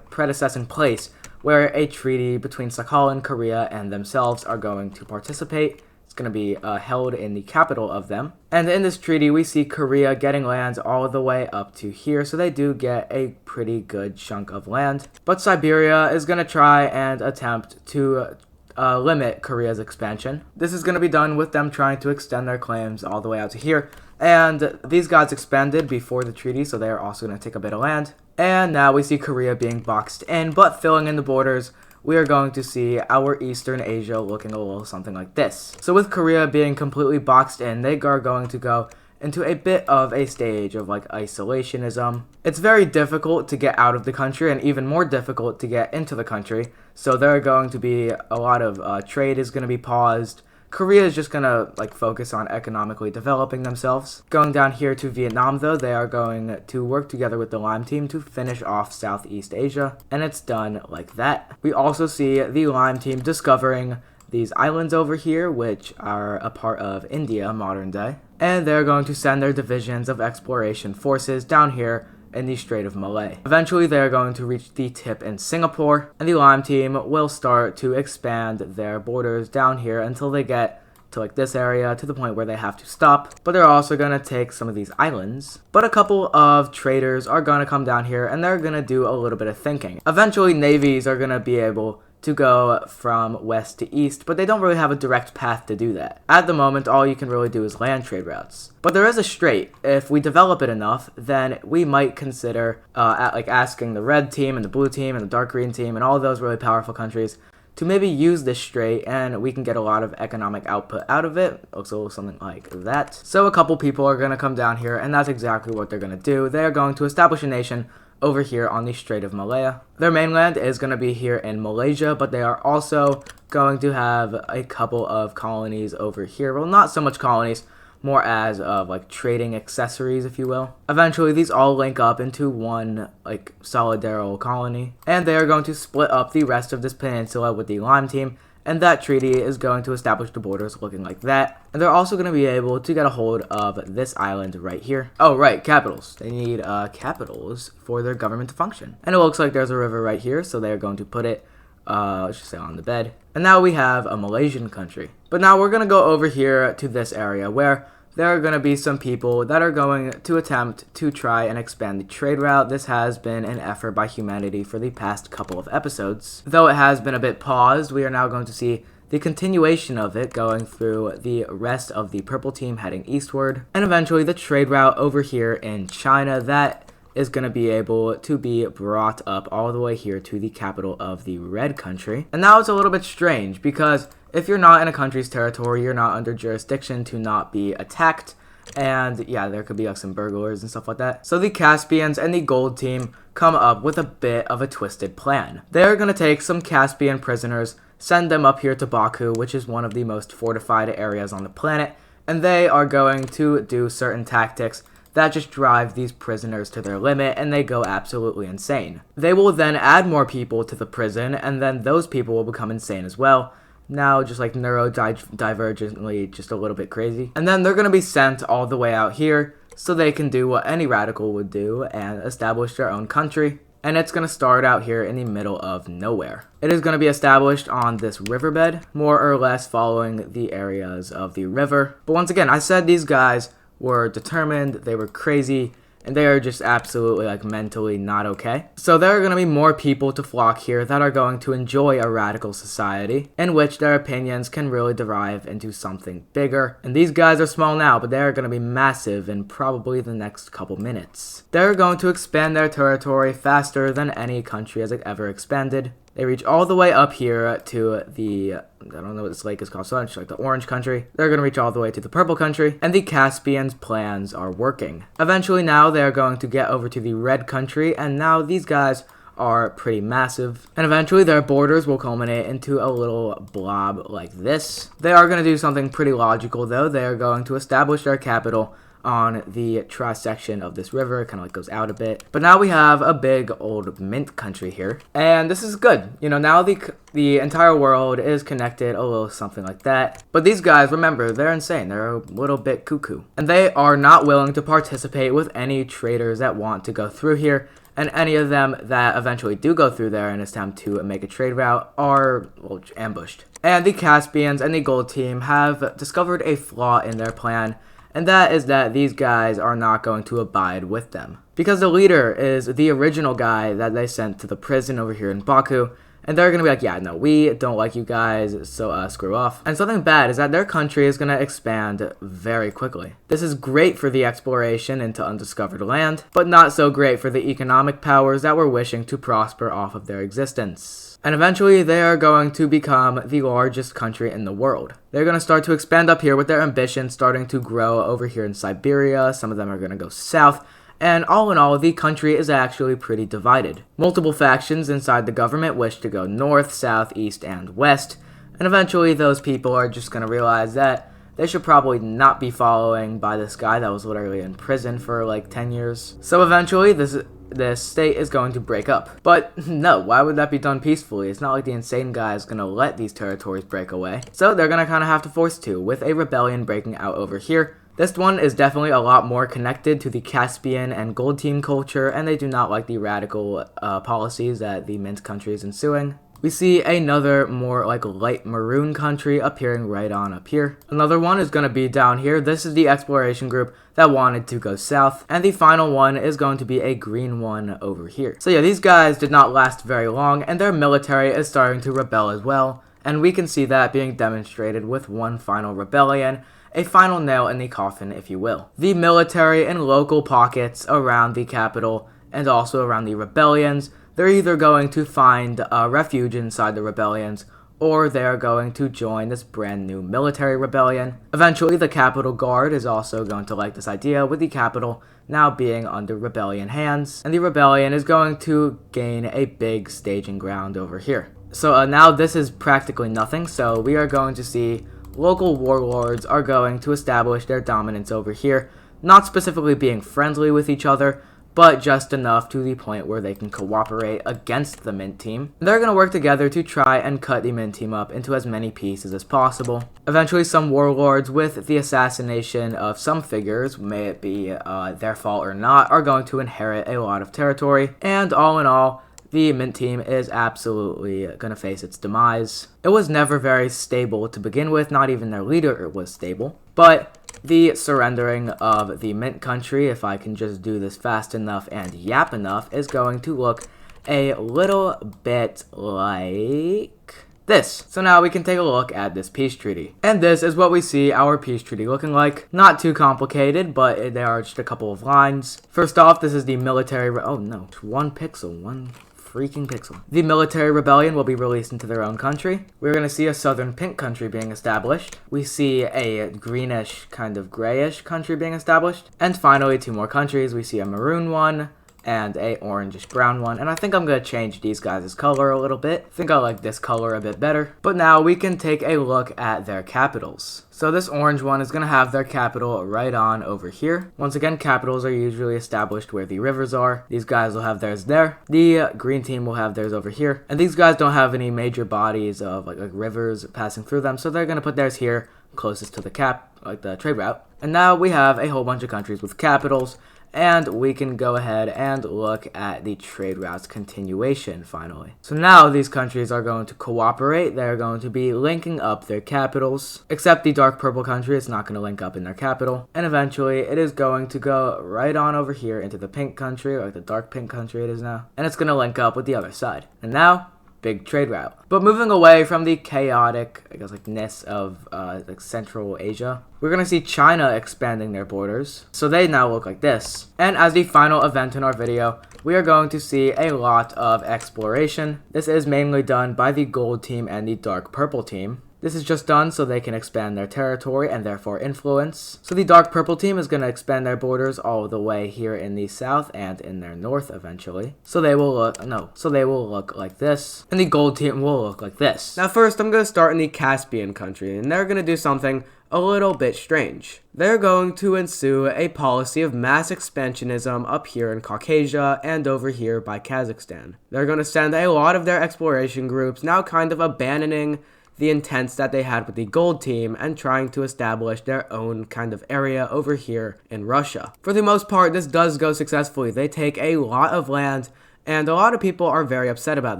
predecessing place where a treaty between Sakhalin, Korea, and themselves are going to participate. It's going to be held in the capital of them. And in this treaty, we see Korea getting lands all the way up to here, so they do get a pretty good chunk of land. But Siberia is going to try and attempt to limit Korea's expansion. This is going to be done with them trying to extend their claims all the way out to here. And these guys expanded before the treaty, so they are also going to take a bit of land. And now we see Korea being boxed in, but filling in the borders, we are going to see our Eastern Asia looking a little something like this. So with Korea being completely boxed in, they are going to go into a bit of a stage of like isolationism. It's very difficult to get out of the country, and even more difficult to get into the country. So there are going to be a lot of trade is going to be paused. Korea is just going to like focus on economically developing themselves. Going down here to Vietnam though, they are going to work together with the Lime team to finish off Southeast Asia, and it's done like that. We also see the Lime team discovering these islands over here, which are a part of India modern day, and they're going to send their divisions of exploration forces down here in the Strait of Malay. Eventually, they're going to reach the tip in Singapore, and the Lime team will start to expand their borders down here until they get to like this area, to the point where they have to stop. But they're also going to take some of these islands. But a couple of traders are going to come down here, and they're going to do a little bit of thinking. Eventually, navies are going to be able to go from west to east, but they don't really have a direct path to do that. At the moment, all you can really do is land trade routes. But there is a strait. If we develop it enough, then we might consider asking the red team and the blue team and the dark green team and all those really powerful countries to maybe use this strait, and we can get a lot of economic output out of it. Looks a little something like that. So a couple people are going to come down here, and that's exactly what they're going to do. They are going to establish a nation over here on the Strait of Malaya. Their mainland is going to be here in Malaysia, but they are also going to have a couple of colonies over here. Well, not so much colonies, more as like trading accessories, if you will. Eventually, these all link up into one like solidarial colony, and they are going to split up the rest of this peninsula with the Lime team, and that treaty is going to establish the borders looking like that. And they're also going to be able to get a hold of this island right here. Oh, right, capitals. They need capitals for their government to function. And it looks like there's a river right here, so they're going to put it, let's just say, on the bed. And now we have a Malaysian country. But now we're going to go over here to this area where there are going to be some people that are going to attempt to try and expand the trade route. This has been an effort by humanity for the past couple of episodes. Though it has been a bit paused, we are now going to see the continuation of it going through the rest of the purple team heading eastward, and eventually the trade route over here in China that is going to be able to be brought up all the way here to the capital of the red country. And now it's a little bit strange because if you're not in a country's territory, you're not under jurisdiction to not be attacked. And yeah, there could be like some burglars and stuff like that. So the Caspians and the gold team come up with a bit of a twisted plan. They're going to take some Caspian prisoners, send them up here to Baku, which is one of the most fortified areas on the planet, and they are going to do certain tactics that just drive these prisoners to their limit, and they go absolutely insane. They will then add more people to the prison, and then those people will become insane as well. Now just like neurodivergently, just a little bit crazy. And then they're going to be sent all the way out here so they can do what any radical would do and establish their own country. And it's going to start out here in the middle of nowhere. It is going to be established on this riverbed, more or less following the areas of the river. But once again, I said these guys were determined, they were crazy, and they are just absolutely like mentally not okay. So there are going to be more people to flock here that are going to enjoy a radical society in which their opinions can really derive into something bigger. And these guys are small now, but they are going to be massive in probably the next couple minutes. They're going to expand their territory faster than any country has ever expanded. They reach all the way up here to the, I don't know what this lake is called, so it's like the orange country. They're going to reach all the way to the purple country, and the Caspians' plans are working. Eventually now they're going to get over to the red country, and now these guys are pretty massive. And eventually their borders will culminate into a little blob like this. They are going to do something pretty logical though. They are going to establish their capital on the tri-section of this river. It kind of like goes out a bit. But now we have a big old mint country here. And this is good. You know, now the entire world is connected, a little something like that. But these guys, remember, they're insane. They're a little bit cuckoo. And they are not willing to participate with any traders that want to go through here. And any of them that eventually do go through there and it's time to make a trade route are, well, ambushed. And the Caspians and the gold team have discovered a flaw in their plan. And that is that these guys are not going to abide with them. Because the leader is the original guy that they sent to the prison over here in Baku. And they're going to be like, yeah, no, we don't like you guys, so screw off. And something bad is that their country is going to expand very quickly. This is great for the exploration into undiscovered land, but not so great for the economic powers that were wishing to prosper off of their existence. And eventually, they are going to become the largest country in the world. They're going to start to expand up here with their ambitions starting to grow over here in Siberia. Some of them are going to go south. And all in all, the country is actually pretty divided. Multiple factions inside the government wish to go north, south, east, and west. And eventually, those people are just going to realize that they should probably not be following by this guy that was literally in prison for like 10 years. So eventually, this state is going to break up. But no, why would that be done peacefully? It's not like the insane guy is going to let these territories break away. So they're going to kind of have to force to, with a rebellion breaking out over here. This one is definitely a lot more connected to the Caspian and gold team culture, and they do not like the radical policies that the mint country is ensuing. We see another more like light maroon country appearing right on up here. Another one is going to be down here. This is the exploration group that wanted to go south. And the final one is going to be a green one over here. So yeah, these guys did not last very long, and their military is starting to rebel as well. And we can see that being demonstrated with one final rebellion. A final nail in the coffin, if you will. The military and local pockets around the capital and also around the rebellions, they're either going to find refuge inside the rebellions, or they're going to join this brand new military rebellion. Eventually, the Capitol Guard is also going to like this idea, with the capital now being under rebellion hands, and the rebellion is going to gain a big staging ground over here. So now this is practically nothing, so we are going to see local warlords are going to establish their dominance over here, not specifically being friendly with each other, but just enough to the point where they can cooperate against the Mint team. They're going to work together to try and cut the Mint team up into as many pieces as possible. Eventually, some warlords, with the assassination of some figures, may it be their fault or not, are going to inherit a lot of territory, and all in all, the Mint team is absolutely going to face its demise. It was never very stable to begin with, not even their leader was stable. But the surrendering of the Mint country, if I can just do this fast enough and yap enough, is going to look a little bit like this. So now we can take a look at this peace treaty. And this is what we see our peace treaty looking like. Not too complicated, but there are just a couple of lines. First off, this is the military, oh no, one pixel, one freaking pixel. The military rebellion will be released into their own country. We're going to see a southern pink country being established. We see a greenish, kind of grayish country being established. And finally, two more countries. We see a maroon one and a orangish brown one. And I think I'm going to change these guys' color a little bit. I think I like this color a bit better. But now we can take a look at their capitals. So this orange one is going to have their capital right on over here. Once again, capitals are usually established where the rivers are. These guys will have theirs there. The green team will have theirs over here. And these guys don't have any major bodies of like rivers passing through them. So they're going to put theirs here closest to the like the trade route. And now we have a whole bunch of countries with capitals. And we can go ahead and look at the trade route's continuation, finally. So now these countries are going to cooperate. They're going to be linking up their capitals. Except the dark purple country is not going to link up in their capital. And eventually, it is going to go right on over here into the pink country, like the dark pink country it is now. And it's going to link up with the other side. And now, big trade route. But moving away from the chaotic, I guess, like ness of like Central Asia, we're gonna see China expanding their borders. So they now look like this. And as the final event in our video, we are going to see a lot of exploration. This is mainly done by the gold team and the dark purple team. This is just done so they can expand their territory and therefore influence. So the dark purple team is going to expand their borders all the way here in the south and in their north eventually. So they will look like this. And the gold team will look like this. Now first I'm going to start in the Caspian country, and they're going to do something a little bit strange. They're going to ensue a policy of mass expansionism up here in Caucasia and over here by Kazakhstan. They're going to send a lot of their exploration groups, now kind of abandoning the intents that they had with the gold team and trying to establish their own kind of area over here in Russia. For the most part, this does go successfully. They take a lot of land, and a lot of people are very upset about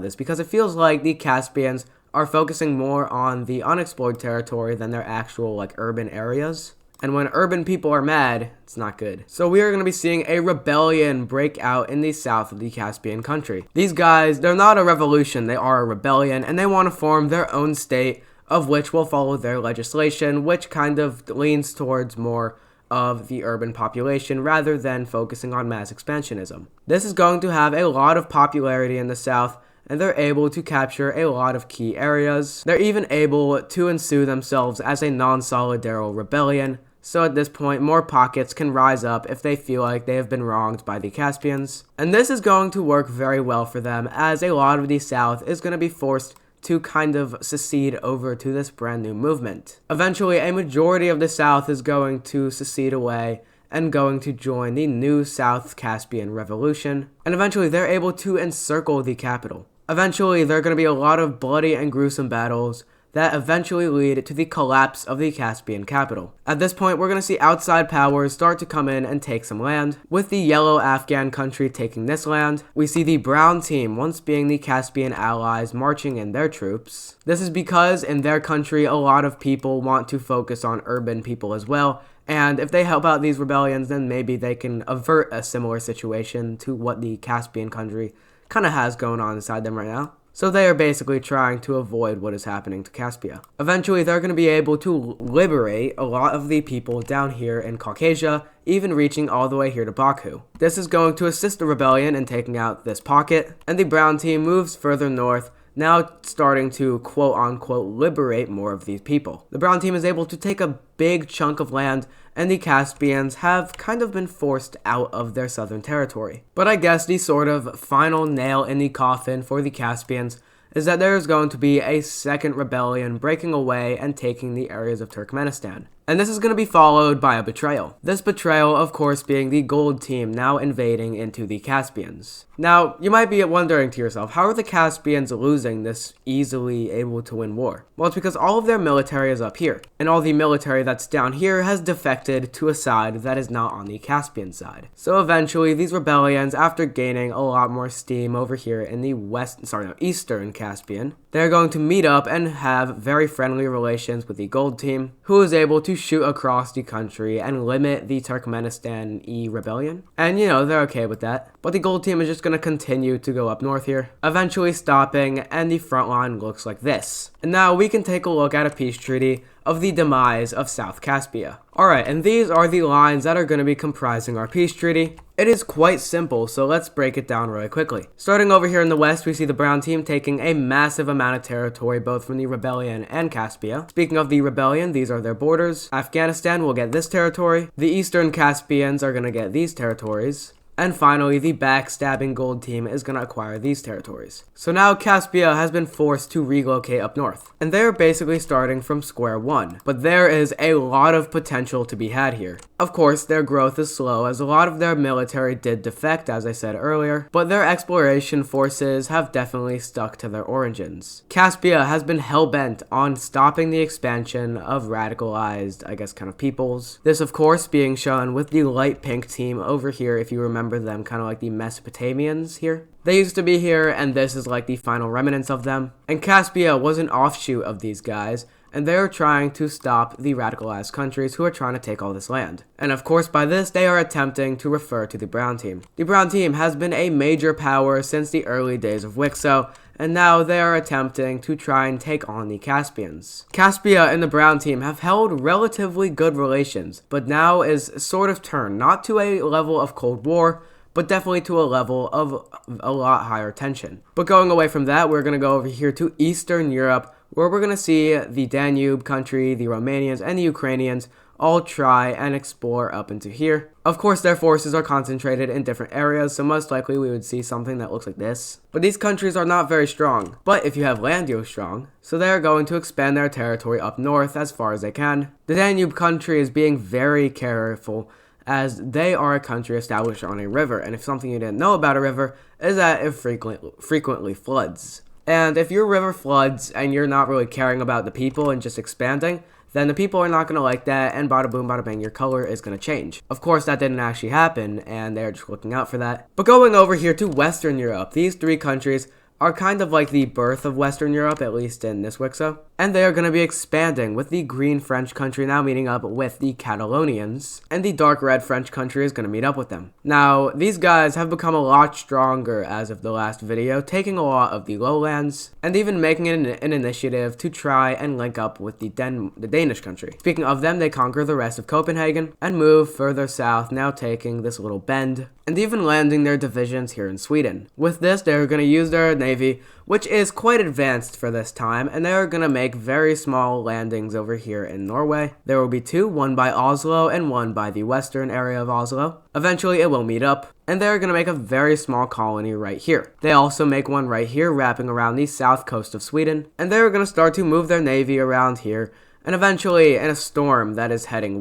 this because it feels like the Caspians are focusing more on the unexplored territory than their actual like urban areas. And when urban people are mad, it's not good. So we are going to be seeing a rebellion break out in the south of the Caspian country. These guys, they're not a revolution, they are a rebellion, and they want to form their own state, of which will follow their legislation, which kind of leans towards more of the urban population rather than focusing on mass expansionism. This is going to have a lot of popularity in the south, and they're able to capture a lot of key areas. They're even able to ensue themselves as a non-solidarial rebellion. So at this point, more pockets can rise up if they feel like they have been wronged by the Caspians. And this is going to work very well for them, as a lot of the South is going to be forced to kind of secede over to this brand new movement. Eventually, a majority of the South is going to secede away and going to join the new South Caspian Revolution. And eventually, they're able to encircle the capital. Eventually, there are going to be a lot of bloody and gruesome battles that eventually lead to the collapse of the Caspian capital. At this point, we're going to see outside powers start to come in and take some land, with the yellow Afghan country taking this land. We see the brown team, once being the Caspian allies, marching in their troops. This is because in their country, a lot of people want to focus on urban people as well, and if they help out these rebellions, then maybe they can avert a similar situation to what the Caspian country kind of has going on inside them right now. So they are basically trying to avoid what is happening to Caspia. Eventually, they're going to be able to liberate a lot of the people down here in Caucasia, even reaching all the way here to Baku. This is going to assist the rebellion in taking out this pocket, and the brown team moves further north, now starting to quote-unquote liberate more of these people. The brown team is able to take a big chunk of land, and the Caspians have kind of been forced out of their southern territory. But I guess the sort of final nail in the coffin for the Caspians is that there is going to be a second rebellion breaking away and taking the areas of Turkmenistan. And this is going to be followed by a betrayal. This betrayal, of course, being the gold team now invading into the Caspians. Now, you might be wondering to yourself, how are the Caspians losing this easily able to win war? Well, it's because all of their military is up here, and all the military that's down here has defected to a side that is not on the Caspian side. So eventually, these rebellions, after gaining a lot more steam over here in the eastern Caspian, they're going to meet up and have very friendly relations with the gold team, who is able to to shoot across the country and limit the Turkmenistan rebellion. And you know, they're okay with that. But the gold team is just going to continue to go up north here, eventually stopping, and the front line looks like this. And now we can take a look at a peace treaty of the demise of South Caspia. Alright, and these are the lines that are going to be comprising our peace treaty. It is quite simple, so let's break it down really quickly. Starting over here in the west, we see the brown team taking a massive amount of territory both from the rebellion and Caspia. Speaking of the rebellion, these are their borders. Afghanistan will get this territory. The eastern Caspians are going to get these territories. And finally, the backstabbing gold team is going to acquire these territories. So now Caspia has been forced to relocate up north. And they're basically starting from square one. But there is a lot of potential to be had here. Of course, their growth is slow as a lot of their military did defect, as I said earlier. But their exploration forces have definitely stuck to their origins. Caspia has been hell-bent on stopping the expansion of radicalized, I guess, kind of peoples. This, of course, being shown with the light pink team over here, if you remember them, kind of like the Mesopotamians here. They used to be here, and this is like the final remnants of them. And Caspia was an offshoot of these guys, and they are trying to stop the radicalized countries who are trying to take all this land. And of course, by this, they are attempting to refer to the brown team. The brown team has been a major power since the early days of WICSO, and now they are attempting to try and take on the Caspians. Caspia and the brown team have held relatively good relations, but now is sort of turned, not to a level of Cold War, but definitely to a level of a lot higher tension. But going away from that, we're going to go over here to Eastern Europe, where we're going to see the Danube country, the Romanians, and the Ukrainians all try and explore up into here. Of course, their forces are concentrated in different areas, so most likely we would see something that looks like this. But these countries are not very strong. But if you have land, you're strong. So they are going to expand their territory up north as far as they can. The Danube country is being very careful, as they are a country established on a river, and if something you didn't know about a river is that it frequently floods. And if your river floods and you're not really caring about the people and just expanding, then the people are not going to like that, and bada boom, bada bang, your color is going to change. Of course, that didn't actually happen, and they're just looking out for that. But going over here to Western Europe, these three countries are kind of like the birth of Western Europe, at least in this WICSO. And they are going to be expanding, with the green French country now meeting up with the Catalonians, and the dark red French country is going to meet up with them. Now, these guys have become a lot stronger as of the last video, taking a lot of the lowlands, and even making it an initiative to try and link up with the Danish country. Speaking of them, they conquer the rest of Copenhagen, and move further south, now taking this little bend, and even landing their divisions here in Sweden. With this, they're going to use their navy, which is quite advanced for this time, and they are going to make very small landings over here in Norway. There will be two, one by Oslo and one by the western area of Oslo. Eventually it will meet up, and they're going to make a very small colony right here. They also make one right here wrapping around the south coast of Sweden, and they're going to start to move their navy around here, and eventually in a storm that is heading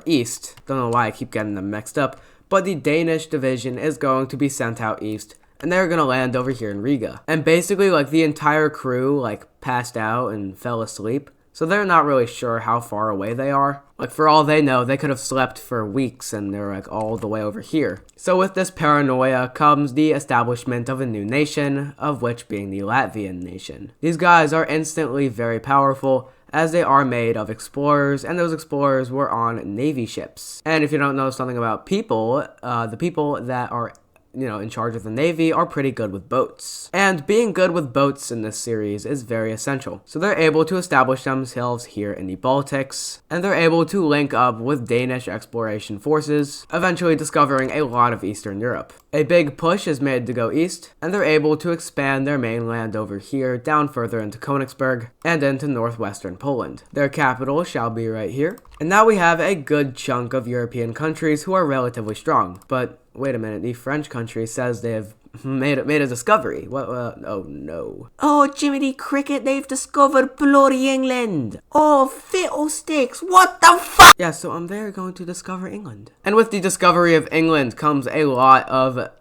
east, don't know why I keep getting them mixed up, but the Danish division is going to be sent out east, and they're gonna land over here in Riga. And basically, like, the entire crew, like, passed out and fell asleep, so they're not really sure how far away they are. Like, for all they know, they could have slept for weeks, and they're, like, all the way over here. So with this paranoia comes the establishment of a new nation, of which being the Latvian nation. These guys are instantly very powerful, as they are made of explorers, and those explorers were on navy ships. And if you don't know something about people, the people that are in charge of the navy are pretty good with boats. And being good with boats in this series is very essential. So they're able to establish themselves here in the Baltics, and they're able to link up with Danish exploration forces, eventually discovering a lot of Eastern Europe. A big push is made to go east, and they're able to expand their mainland over here, down further into Königsberg, and into northwestern Poland. Their capital shall be right here. And now we have a good chunk of European countries who are relatively strong. But wait a minute, the French country says they have made a discovery. What? Oh no. Oh, Jiminy Cricket, they've discovered bloody England. Oh, fiddlesticks, what the fuck? Yeah, so they're going to discover England. And with the discovery of England comes a lot of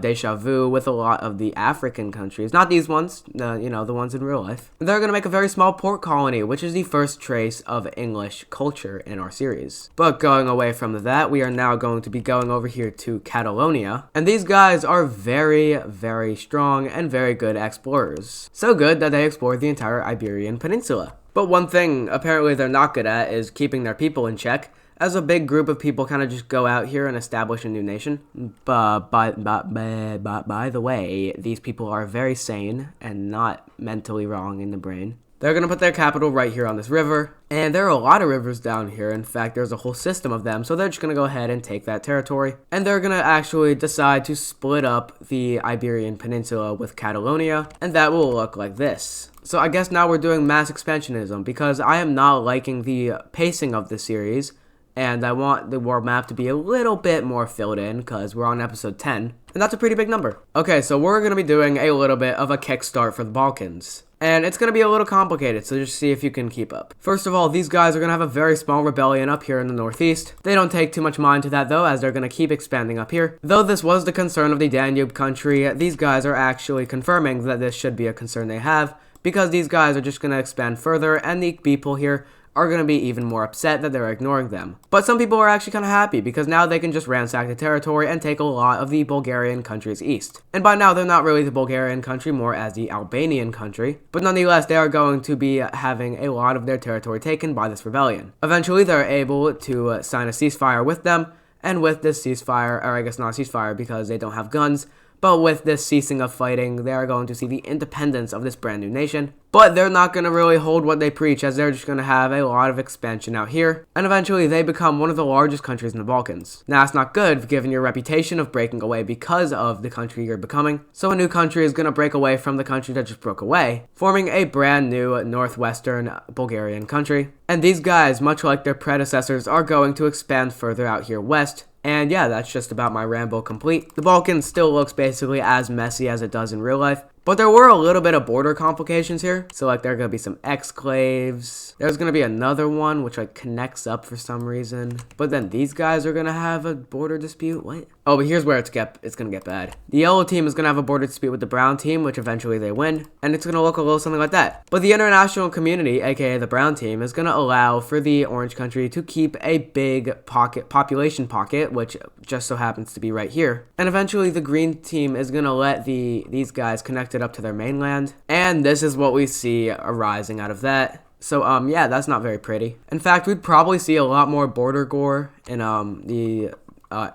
deja vu with a lot of the African countries. Not these ones, the ones in real life. They're going to make a very small port colony, which is the first trace of English culture in our series. But going away from that, we are now going to be going over here to Catalonia. And these guys are very, very strong and very good explorers. So good that they explored the entire Iberian Peninsula. But one thing apparently they're not good at is keeping their people in check, as a big group of people kind of just go out here and establish a new nation. But by the way, these people are very sane and not mentally wrong in the brain. They're going to put their capital right here on this river, and there are a lot of rivers down here. In fact, there's a whole system of them, so they're just going to go ahead and take that territory. And they're going to actually decide to split up the Iberian Peninsula with Catalonia, and that will look like this. So I guess now we're doing mass expansionism, because I am not liking the pacing of the series, and I want the world map to be a little bit more filled in, because we're on episode 10, and that's a pretty big number. Okay, so we're going to be doing a little bit of a kickstart for the Balkans. And it's going to be a little complicated, so just see if you can keep up. First of all, these guys are going to have a very small rebellion up here in the northeast. They don't take too much mind to that though, as they're going to keep expanding up here. Though this was the concern of the Danube country, these guys are actually confirming that this should be a concern they have, because these guys are just going to expand further, and the people here are going to be even more upset that they're ignoring them. But some people are actually kind of happy, because now they can just ransack the territory and take a lot of the Bulgarian countries east. And by now, they're not really the Bulgarian country, more as the Albanian country. But nonetheless, they are going to be having a lot of their territory taken by this rebellion. Eventually, they're able to sign a ceasefire with them, and with this ceasefire, or I guess not a ceasefire because they don't have guns, but with this ceasing of fighting, they are going to see the independence of this brand new nation. But they're not going to really hold what they preach, as they're just going to have a lot of expansion out here. And eventually, they become one of the largest countries in the Balkans. Now, it's not good, given your reputation of breaking away because of the country you're becoming. So a new country is going to break away from the country that just broke away, forming a brand new northwestern Bulgarian country. And these guys, much like their predecessors, are going to expand further out here west. And yeah, that's just about my ramble complete. The Balkans still looks basically as messy as it does in real life, but there were a little bit of border complications here. So like there are going to be some exclaves. There's going to be another one which like connects up for some reason. But then these guys are going to have a border dispute. What? Oh, but here's where it's going to get bad. The yellow team is going to have a border dispute with the brown team, which eventually they win. And it's going to look a little something like that. But the international community, aka the brown team, is going to allow for the orange country to keep a big population pocket, which just so happens to be right here. And eventually the green team is going to let these guys connect it up to their mainland. And this is what we see arising out of that. So, yeah, that's not very pretty. In fact, we'd probably see a lot more border gore in, the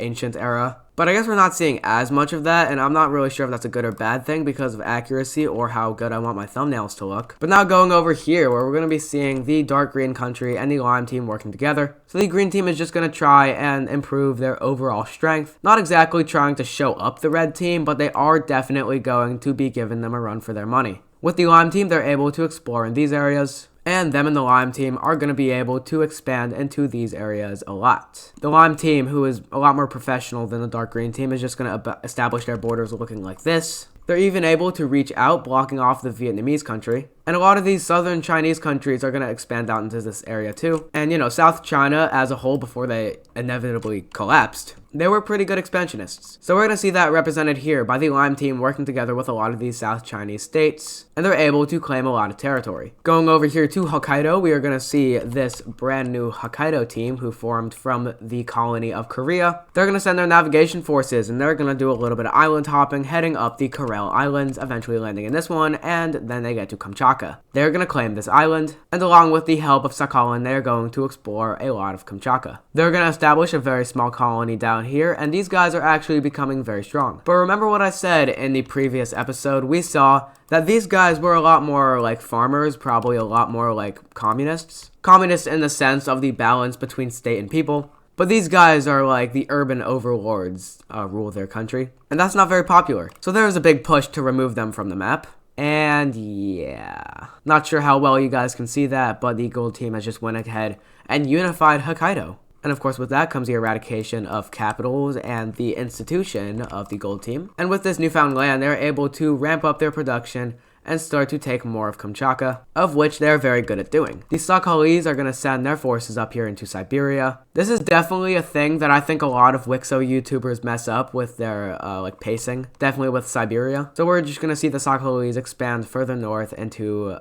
ancient era. But I guess we're not seeing as much of that, and I'm not really sure if that's a good or bad thing because of accuracy or how good I want my thumbnails to look. But now going over here, where we're going to be seeing the dark green country and the lime team working together. So the green team is just going to try and improve their overall strength. Not exactly trying to show up the red team, but they are definitely going to be giving them a run for their money. With the lime team, they're able to explore in these areas, and them and the lime team are going to be able to expand into these areas a lot. The lime team, who is a lot more professional than the dark green team, is just going to establish their borders looking like this. They're even able to reach out, blocking off the Vietnamese country. And a lot of these southern Chinese countries are going to expand out into this area too. And, you know, South China as a whole, before they inevitably collapsed, they were pretty good expansionists. So we're going to see that represented here by the lime team working together with a lot of these South Chinese states. And they're able to claim a lot of territory. Going over here to Hokkaido, we are going to see this brand new Hokkaido team who formed from the colony of Korea. They're going to send their navigation forces, and they're going to do a little bit of island hopping, heading up the Kuril Islands, eventually landing in this one, and then they get to Kamchatka. They're going to claim this island, and along with the help of Sakhalin, they're going to explore a lot of Kamchatka. They're going to establish a very small colony down here, and these guys are actually becoming very strong. But remember what I said in the previous episode, we saw that these guys were a lot more like farmers, probably a lot more like communists. Communists in the sense of the balance between state and people. But these guys are like the urban overlords rule their country, and that's not very popular. So there was a big push to remove them from the map. And yeah, not sure how well you guys can see that, but the gold team has just went ahead and unified Hokkaido. And of course, with that comes the eradication of capitals and the institution of the gold team. And with this newfound land, they're able to ramp up their production and start to take more of Kamchatka, of which they're very good at doing. The Sakhalese are going to send their forces up here into Siberia. This is definitely a thing that I think a lot of WICSO YouTubers mess up with their like pacing, definitely with Siberia. So we're just going to see the Sakhalese expand further north into,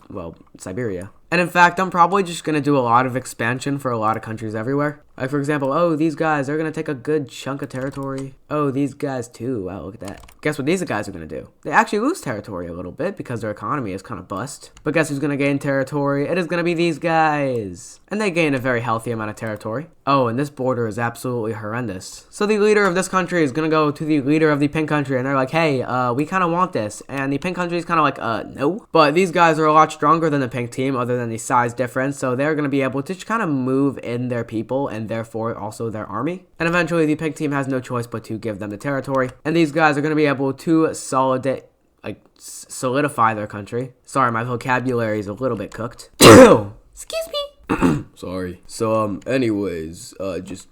well, Siberia. And in fact, I'm probably just going to do a lot of expansion for a lot of countries everywhere. Like, for example, oh, these guys, they're going to take a good chunk of territory. Oh, these guys too. Wow, look at that. Guess what these guys are going to do? They actually lose territory a little bit because their economy is kind of bust. But guess who's going to gain territory? It is going to be these guys. And they gain a very healthy amount of territory. Oh, and this border is absolutely horrendous. So the leader of this country is going to go to the leader of the pink country and they're like, hey, we kind of want this. And the pink country is kind of like, no. But these guys are a lot stronger than the pink team other than the size difference. So they're going to be able to just kind of move in their people and therefore also their army. And eventually the pink team has no choice but to give them the territory. And these guys are going to be able to solidify their country. Sorry, my vocabulary is a little bit cooked. Excuse me. Sorry. So, anyways, just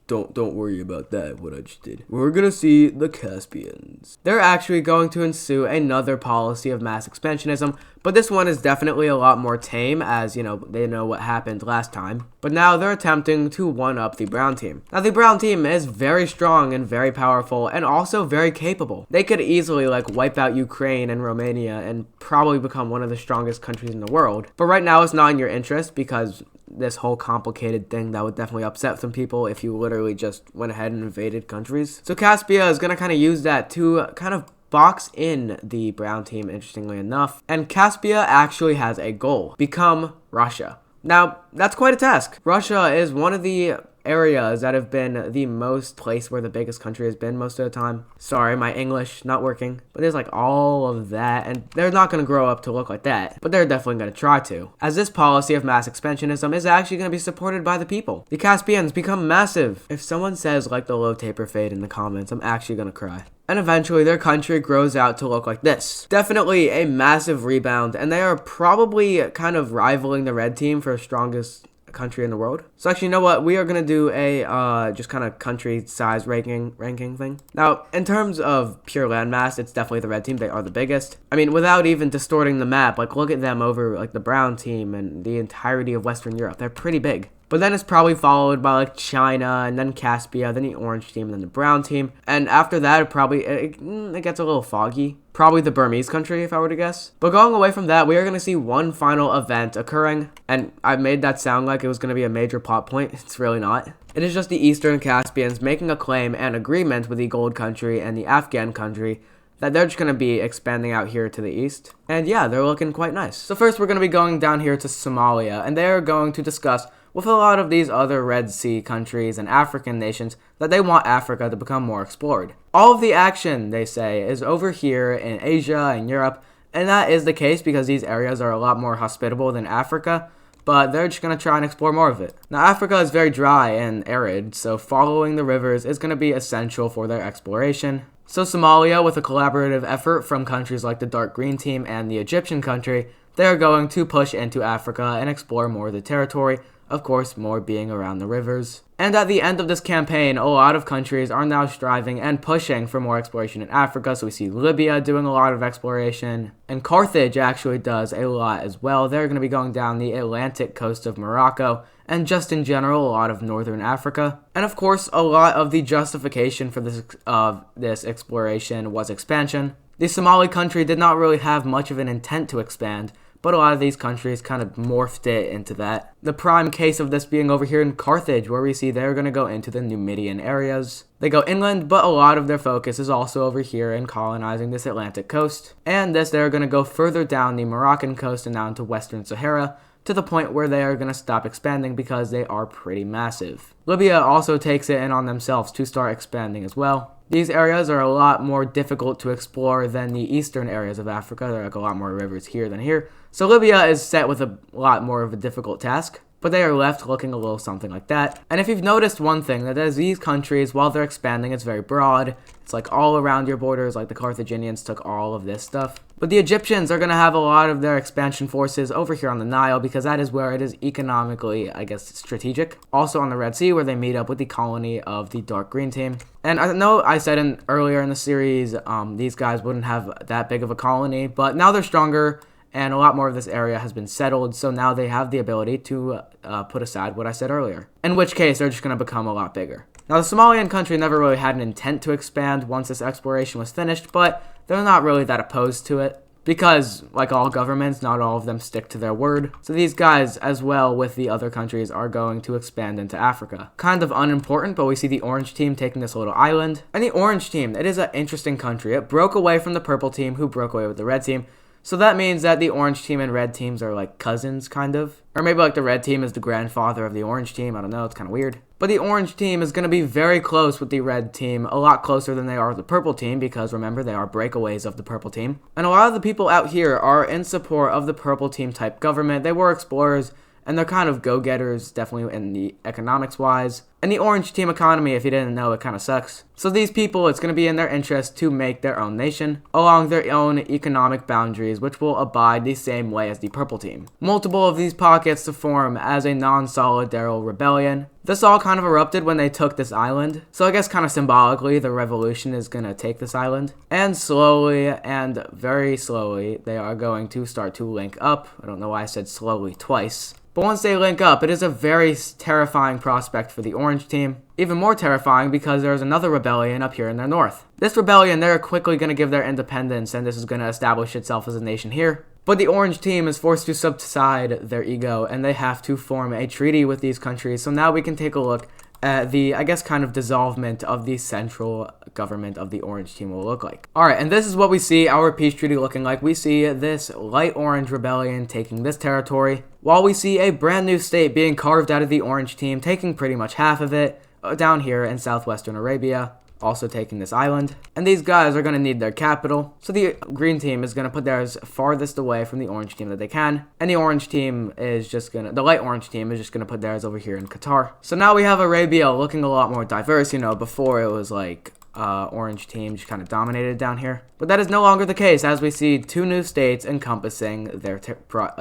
don't worry about that, what I just did. We're gonna see the Caspians. They're actually going to ensue another policy of mass expansionism, but this one is definitely a lot more tame, as, you know, they know what happened last time. But now they're attempting to one-up the brown team. Now, the brown team is very strong and very powerful, and also very capable. They could easily, like, wipe out Ukraine and Romania and probably become one of the strongest countries in the world. But right now, it's not in your interest, because this whole complicated thing that would definitely upset some people if you literally just went ahead and invaded countries. So Caspia is going to kind of use that to kind of box in the brown team, interestingly enough. And Caspia actually has a goal: become Russia. Now, that's quite a task. Russia is one of the areas that have been the most place where the biggest country has been most of the time. Sorry, my English not working. But there's like all of that, and they're not going to grow up to look like that. But they're definitely going to try to, as this policy of mass expansionism is actually going to be supported by the people. The Caspians become massive. If someone says like the low taper fade in the comments, I'm actually going to cry. And eventually their country grows out to look like this. Definitely a massive rebound, and they are probably kind of rivaling the red team for strongest country in the world. So actually, you know what? We are going to do a just kind of country size ranking thing. Now, in terms of pure landmass, it's definitely the red team. They are the biggest. I mean, without even distorting the map, like look at them over like the brown team and the entirety of Western Europe. They're pretty big. But then it's probably followed by like China, and then Caspia, then the orange team, and then the brown team. And after that, it gets a little foggy. Probably the Burmese country, if I were to guess. But going away from that, we are going to see one final event occurring. And I made that sound like it was going to be a major plot point. It's really not. It is just the Eastern Caspians making a claim and agreement with the Gold country and the Afghan country that they're just going to be expanding out here to the east. And yeah, they're looking quite nice. So first, we're going to be going down here to Somalia, and they're going to discuss with a lot of these other Red Sea countries and African nations that they want Africa to become more explored. All of the action, they say, is over here in Asia and Europe, and that is the case because these areas are a lot more hospitable than Africa, but they're just going to try and explore more of it. Now, Africa is very dry and arid, so following the rivers is going to be essential for their exploration. So Somalia, with a collaborative effort from countries like the Dark Green Team and the Egyptian country, they are going to push into Africa and explore more of the territory, of course, more being around the rivers. And at the end of this campaign, a lot of countries are now striving and pushing for more exploration in Africa. So we see Libya doing a lot of exploration, and Carthage actually does a lot as well. They're going to be going down the Atlantic coast of Morocco, and just in general, a lot of northern Africa. And of course, a lot of the justification for this exploration was expansion. The Somali country did not really have much of an intent to expand, but a lot of these countries kind of morphed it into that. The prime case of this being over here in Carthage, where we see they're going to go into the Numidian areas. They go inland, but a lot of their focus is also over here in colonizing this Atlantic coast. And they're going to go further down the Moroccan coast and down to Western Sahara, to the point where they are going to stop expanding because they are pretty massive. Libya also takes it in on themselves to start expanding as well. These areas are a lot more difficult to explore than the eastern areas of Africa. There are like a lot more rivers here than here. So Libya is set with a lot more of a difficult task, but they are left looking a little something like that. And if you've noticed one thing, that as these countries, while they're expanding, it's very broad. It's like all around your borders, like the Carthaginians took all of this stuff. But the Egyptians are going to have a lot of their expansion forces over here on the Nile because that is where it is economically, I guess, strategic. Also on the Red Sea, where they meet up with the colony of the Dark Green Team. And I know I said earlier in the series, these guys wouldn't have that big of a colony, but now they're stronger, and a lot more of this area has been settled, so now they have the ability to put aside what I said earlier. In which case, they're just going to become a lot bigger. Now, the Somalian country never really had an intent to expand once this exploration was finished, but they're not really that opposed to it. Because, like all governments, not all of them stick to their word. So these guys, as well with the other countries, are going to expand into Africa. Kind of unimportant, but we see the orange team taking this little island. And the orange team, it is an interesting country. It broke away from the purple team, who broke away with the red team. So that means that the orange team and red teams are like cousins, kind of. Or maybe like the red team is the grandfather of the orange team. I don't know, it's kind of weird. But the orange team is going to be very close with the red team, a lot closer than they are with the purple team, because remember, they are breakaways of the purple team. And a lot of the people out here are in support of the purple team type government. They were explorers, and they're kind of go-getters, definitely in the economics-wise. And the orange team economy, if you didn't know, it kind of sucks. So these people, it's going to be in their interest to make their own nation, along their own economic boundaries, which will abide the same way as the purple team. Multiple of these pockets to form as a non-solidarial rebellion. This all kind of erupted when they took this island. So I guess kind of symbolically, the revolution is going to take this island. And slowly, and very slowly, they are going to start to link up. I don't know why I said slowly twice. But once they link up, it is a very terrifying prospect for the orange team. Even more terrifying because there's another rebellion up here in the north. This rebellion, they're quickly going to give their independence, and this is going to establish itself as a nation here. But the orange team is forced to subside their ego, and they have to form a treaty with these countries. So now we can take a look at the, I guess, kind of dissolvement of the central government of the orange team will look like. Alright, and this is what we see our peace treaty looking like. We see this light orange rebellion taking this territory, while we see a brand new state being carved out of the orange team, taking pretty much half of it, down here in southwestern Arabia, also taking this island. And these guys are going to need their capital, so the green team is going to put theirs farthest away from the orange team that they can, and the orange team is just going to, the light orange team is just going to put theirs over here in Qatar. So now we have Arabia looking a lot more diverse. You know, before it was like orange team just kind of dominated down here, but that is no longer the case, as we see two new states encompassing their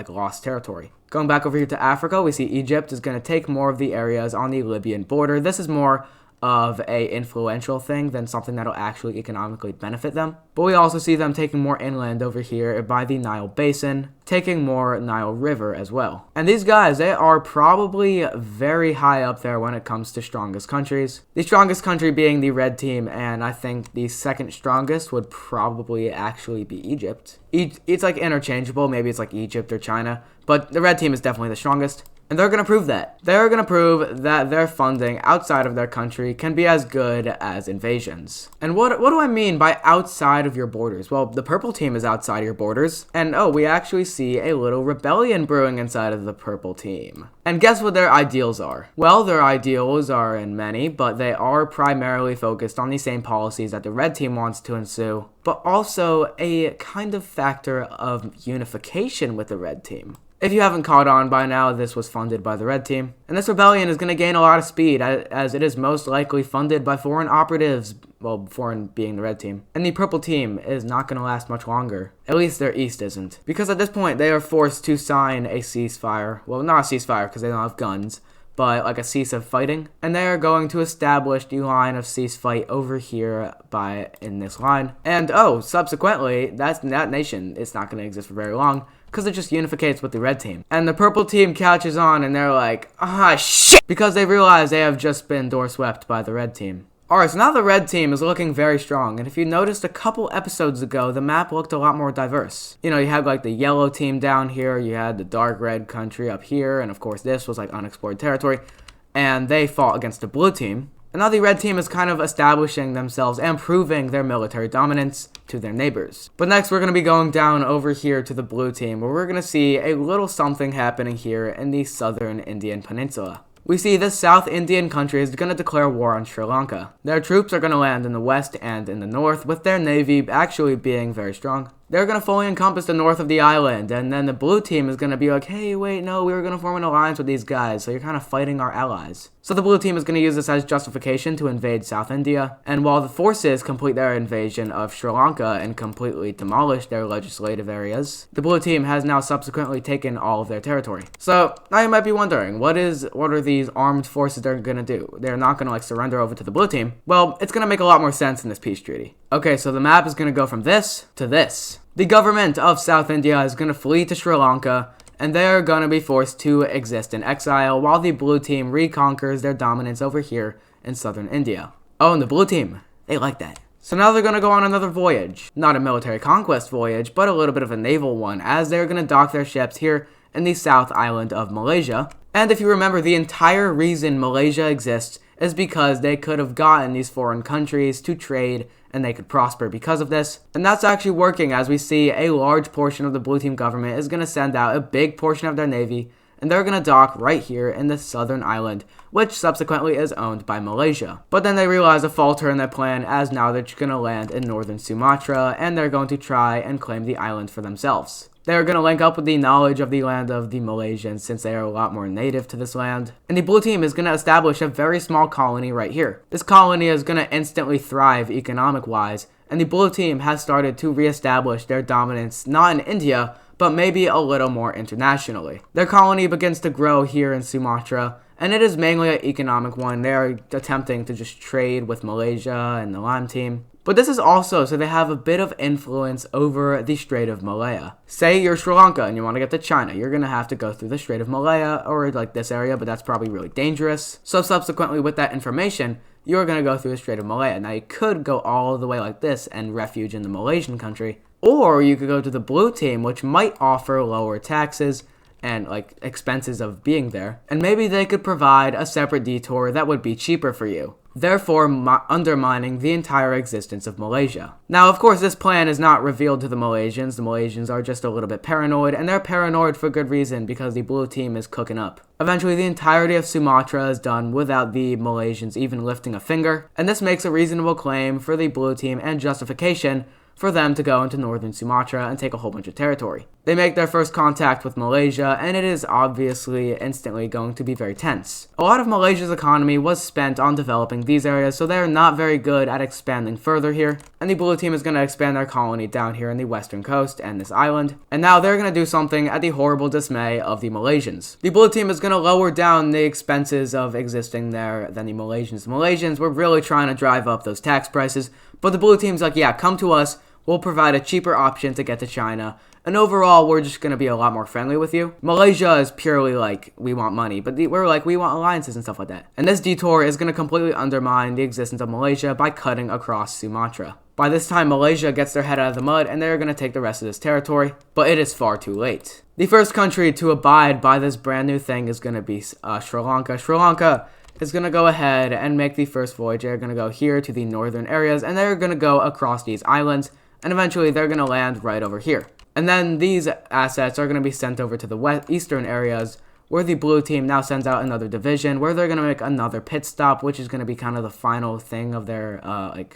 lost territory. Going back over here to Africa, we see Egypt is going to take more of the areas on the Libyan border. This is more of a influential thing than something that'll actually economically benefit them. But we also see them taking more inland over here by the Nile Basin, taking more Nile River as well. And these guys, they are probably very high up there when it comes to strongest countries. The strongest country being the red team, and I think the second strongest would probably actually be Egypt. It's like interchangeable, maybe it's like Egypt or China, but the red team is definitely the strongest. And they're going to prove that. They're going to prove that their funding outside of their country can be as good as invasions. And what do I mean by outside of your borders? Well, the purple team is outside your borders. And oh, we actually see a little rebellion brewing inside of the purple team. And guess what their ideals are? Well, their ideals are in many, but they are primarily focused on the same policies that the red team wants to ensue, but also a kind of factor of unification with the red team. If you haven't caught on by now, this was funded by the red team. And this rebellion is going to gain a lot of speed, as it is most likely funded by foreign operatives, well, foreign being the red team. And the purple team is not going to last much longer. At least their east isn't. Because at this point, they are forced to sign a ceasefire. Well, not a ceasefire because they don't have guns, but like a cease of fighting. And they are going to establish the line of cease fight over here in this line. And oh, subsequently, that nation is not going to exist for very long, because it just unificates with the red team. And the purple team catches on, and they're like, ah, shit! Because they realize they have just been door swept by the red team. Alright, so now the red team is looking very strong, and if you noticed a couple episodes ago, the map looked a lot more diverse. You know, you had like the yellow team down here, you had the dark red country up here, and of course this was like unexplored territory, and they fought against the blue team. And now the red team is kind of establishing themselves and proving their military dominance to their neighbors. But next we're going to be going down over here to the blue team, where we're going to see a little something happening here in the southern Indian Peninsula. We see this South Indian country is going to declare war on Sri Lanka. Their troops are going to land in the west and in the north, with their navy actually being very strong. They're going to fully encompass the north of the island, and then the blue team is going to be like, hey, wait, no, we were going to form an alliance with these guys, so you're kind of fighting our allies. So the blue team is going to use this as justification to invade South India, and while the forces complete their invasion of Sri Lanka and completely demolish their legislative areas, the blue team has now subsequently taken all of their territory. So now you might be wondering, what are these armed forces they're going to do? They're not going to like surrender over to the blue team. Well, it's going to make a lot more sense in this peace treaty. Okay, so the map is going to go from this to this. The government of South India is going to flee to Sri Lanka, and they are going to be forced to exist in exile while the blue team reconquers their dominance over here in southern India. Oh, and the blue team, they like that. So now they're going to go on another voyage. Not a military conquest voyage, but a little bit of a naval one, as they're going to dock their ships here in the South Island of Malaysia. And if you remember, the entire reason Malaysia exists is because they could have gotten these foreign countries to trade and they could prosper because of this. And that's actually working, as we see a large portion of the blue team government is going to send out a big portion of their navy, and they're going to dock right here in the southern island, which subsequently is owned by Malaysia. But then they realize a falter in their plan, as now they're going to land in northern Sumatra, and they're going to try and claim the island for themselves. They're going to link up with the knowledge of the land of the Malaysians, since they are a lot more native to this land. And the blue team is going to establish a very small colony right here. This colony is going to instantly thrive economic-wise, and the blue team has started to reestablish their dominance not in India, but maybe a little more internationally. Their colony begins to grow here in Sumatra, and it is mainly an economic one. They are attempting to just trade with Malaysia and the Lime team. But this is also so they have a bit of influence over the Strait of Malaya. Say you're Sri Lanka and you want to get to China, you're going to have to go through the Strait of Malaya or like this area, but that's probably really dangerous. So subsequently with that information, you're going to go through the Strait of Malaya. Now you could go all the way like this and refuge in the Malaysian country, or you could go to the blue team, which might offer lower taxes and like expenses of being there, and maybe they could provide a separate detour that would be cheaper for you, therefore undermining the entire existence of Malaysia. Now, of course, this plan is not revealed to the Malaysians. The Malaysians are just a little bit paranoid, and they're paranoid for good reason, because the blue team is cooking up. Eventually, the entirety of Sumatra is done without the Malaysians even lifting a finger, and this makes a reasonable claim for the blue team and justification for them to go into northern Sumatra and take a whole bunch of territory. They make their first contact with Malaysia, and it is obviously instantly going to be very tense. A lot of Malaysia's economy was spent on developing these areas, so they are not very good at expanding further here. And the blue team is going to expand their colony down here in the western coast and this island. And now they're going to do something at the horrible dismay of the Malaysians. The blue team is going to lower down the expenses of existing there than the Malaysians. The Malaysians were really trying to drive up those tax prices, but the blue team's like, yeah, come to us. We'll provide a cheaper option to get to China, and overall, we're just going to be a lot more friendly with you. Malaysia is purely like, we want money, but we're like, we want alliances and stuff like that. And this detour is going to completely undermine the existence of Malaysia by cutting across Sumatra. By this time, Malaysia gets their head out of the mud, and they're going to take the rest of this territory, but it is far too late. The first country to abide by this brand new thing is going to be Sri Lanka. Sri Lanka is going to go ahead and make the first voyage. They're going to go here to the northern areas, and they're going to go across these islands, and eventually they're going to land right over here. And then these assets are going to be sent over to the eastern areas, where the blue team now sends out another division, where they're going to make another pit stop, which is going to be kind of the final thing of their